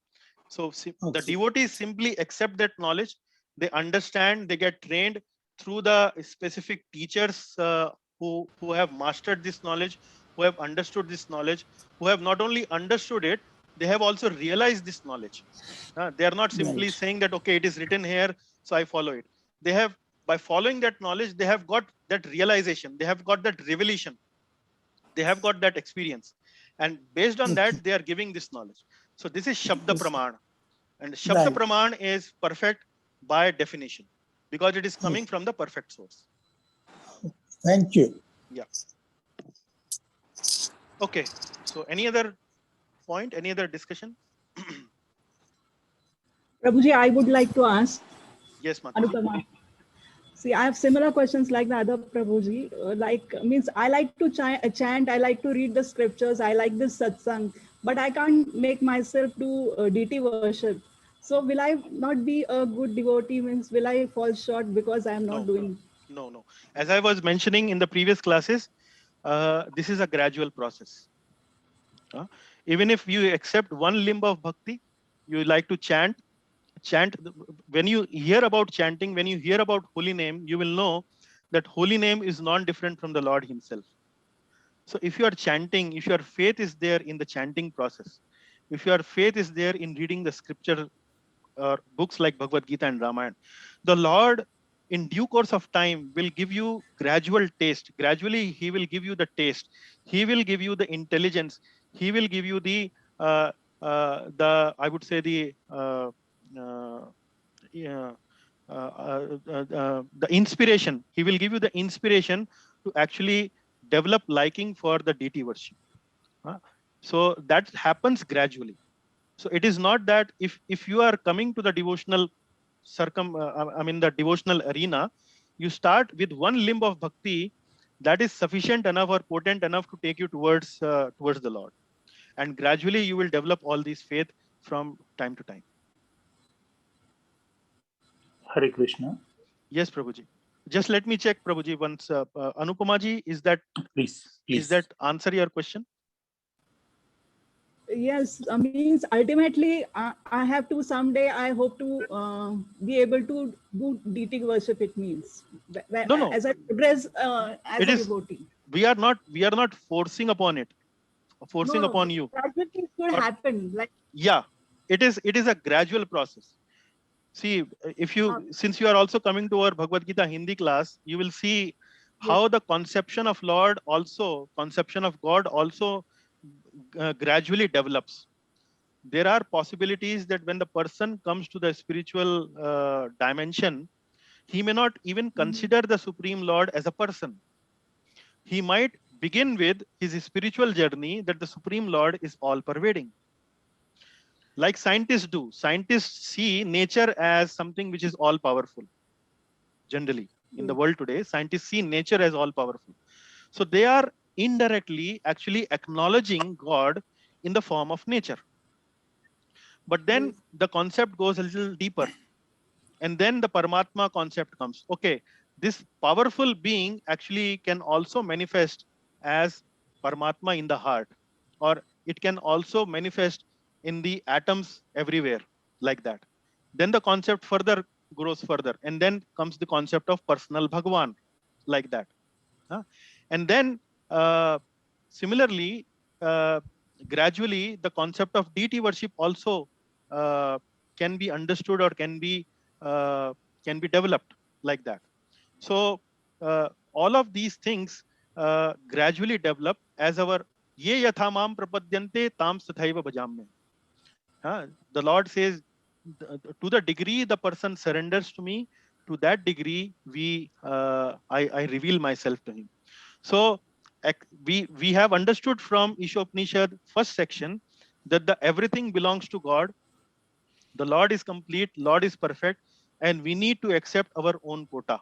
So the
Okay.
devotees simply accept that knowledge. They understand, they get trained through the specific teachers who have mastered this knowledge, who have understood this knowledge, who have not only understood it, they have also realized this knowledge. They are not simply
Right.
saying that, okay, it is written here, so I follow it. They have, by following that knowledge, they have got that realization, they have got that revelation, they have got that experience. And based on
Okay.
that, they are giving this knowledge. So this is Shabda
Yes.
Praman. And Shabda
Right.
Praman is perfect by definition because it is
Okay.
coming from the perfect source.
Thank you.
Yeah. Okay. So any other point, any other discussion?
Prabhuji, I would like to ask
Yes, Mataji.
Anupama. See, I have similar questions like the other Prabhuji. Like, means I like to chant, I like to read the scriptures, I like this satsang, but I can't make myself do deity worship. So will I not be a good devotee? Means will I fall short because I am not
No,
doing?
no. As I was mentioning in the previous classes, this is a gradual process. Even if you accept one limb of bhakti, you like to chant. When you hear about chanting, when you hear about holy name, you will know that holy name is non-different from the Lord himself. So if you are chanting, if your faith is there in the chanting process, if your faith is there in reading the scripture or books like Bhagavad Gita and Ramayana, the Lord in due course of time will give you gradual taste. Gradually, he will give you the taste. He will give you the intelligence. He will give you I would say yeah, the inspiration. He will give you the inspiration to actually develop liking for the deity worship. So that happens gradually. So it is not that if you are coming to the devotional the devotional arena, you start with one limb of bhakti that is sufficient enough or potent enough to take you towards the Lord, and gradually you will develop all these faith from time to time.
Hare Krishna.
Yes, Prabhuji. Just let me check, Prabhuji, once. Anupamaji, is that answer your question?
Yes, means ultimately I have to someday, I hope to be able to do deity worship. It means
No.
as I progress as
It
a
is.
devotee.
We are not forcing upon it, forcing
No,
upon you.
gradually it should
Or,
happen. Like,
yeah, it is a gradual process. See, since you are also coming to our Bhagavad Gita Hindi class, you will see how the conception of God also gradually develops. There are possibilities that when the person comes to the spiritual dimension, he may not even consider the Supreme Lord as a person. He might begin with his spiritual journey that the Supreme Lord is all pervading. Like scientists do. Scientists see nature as something which is all powerful. Generally, in the world today, scientists see nature as all powerful. So they are indirectly actually acknowledging God in the form of nature. But then the concept goes a little deeper. And then the Paramatma concept comes. Okay, this powerful being actually can also manifest as Paramatma in the heart, or it can also manifest in the atoms everywhere, like that. Then the concept further grows further, and then comes the concept of personal Bhagwan, like that. And then similarly, gradually the concept of deity worship also can be understood or can be developed like that. So all of these things gradually develop as our ye yatha mam prapadyante tam tathaiva bhajamya. The Lord says, to the degree the person surrenders to me, to that degree I reveal myself to him. So we have understood from Ishopanishad first section that everything belongs to God. The Lord is complete, Lord is perfect, and we need to accept our own quota.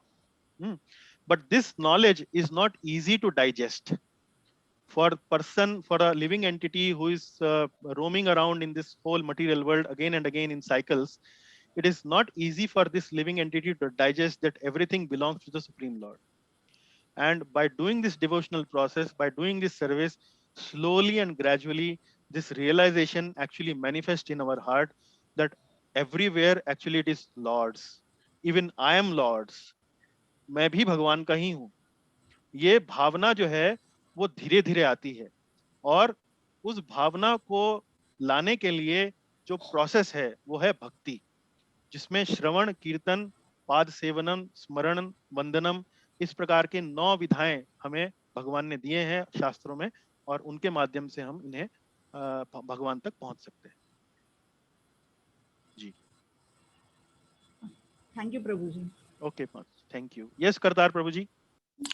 But this knowledge is not easy to digest. For a living entity who is roaming around in this whole material world again and again in cycles, it is not easy for this living entity to digest that everything belongs to the Supreme Lord. And by doing this devotional process, by doing this service, slowly and gradually, this realization actually manifests in our heart that everywhere actually it is Lord's. Even I am Lord's. मैं भी भगवान का ही हूं. ये भावना जो है वो धीरे धीरे आती है, और उस भावना को लाने के लिए जो प्रोसेस है वो है भक्ति, जिसमें श्रवण, कीर्तन, पाद सेवनम, स्मरण, वंदनम, इस प्रकार के 9 विधाएं हमें भगवान ने दिए हैं शास्त्रों में, और उनके माध्यम से हम इन्हें भगवान तक पहुंच सकते हैं. जी.
Thank you Prabhu ji.
Okay, thank you. Yes Kartar Prabhu ji,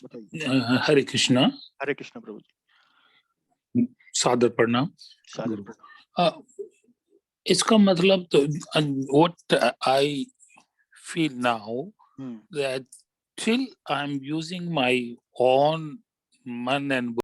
बताइए.
हरे कृष्णा.
हरे कृष्ण प्रभु जी.
सादर प्रणाम.
सादर प्रणाम.
इसका मतलब तो what I feel now that till I'm using my own man and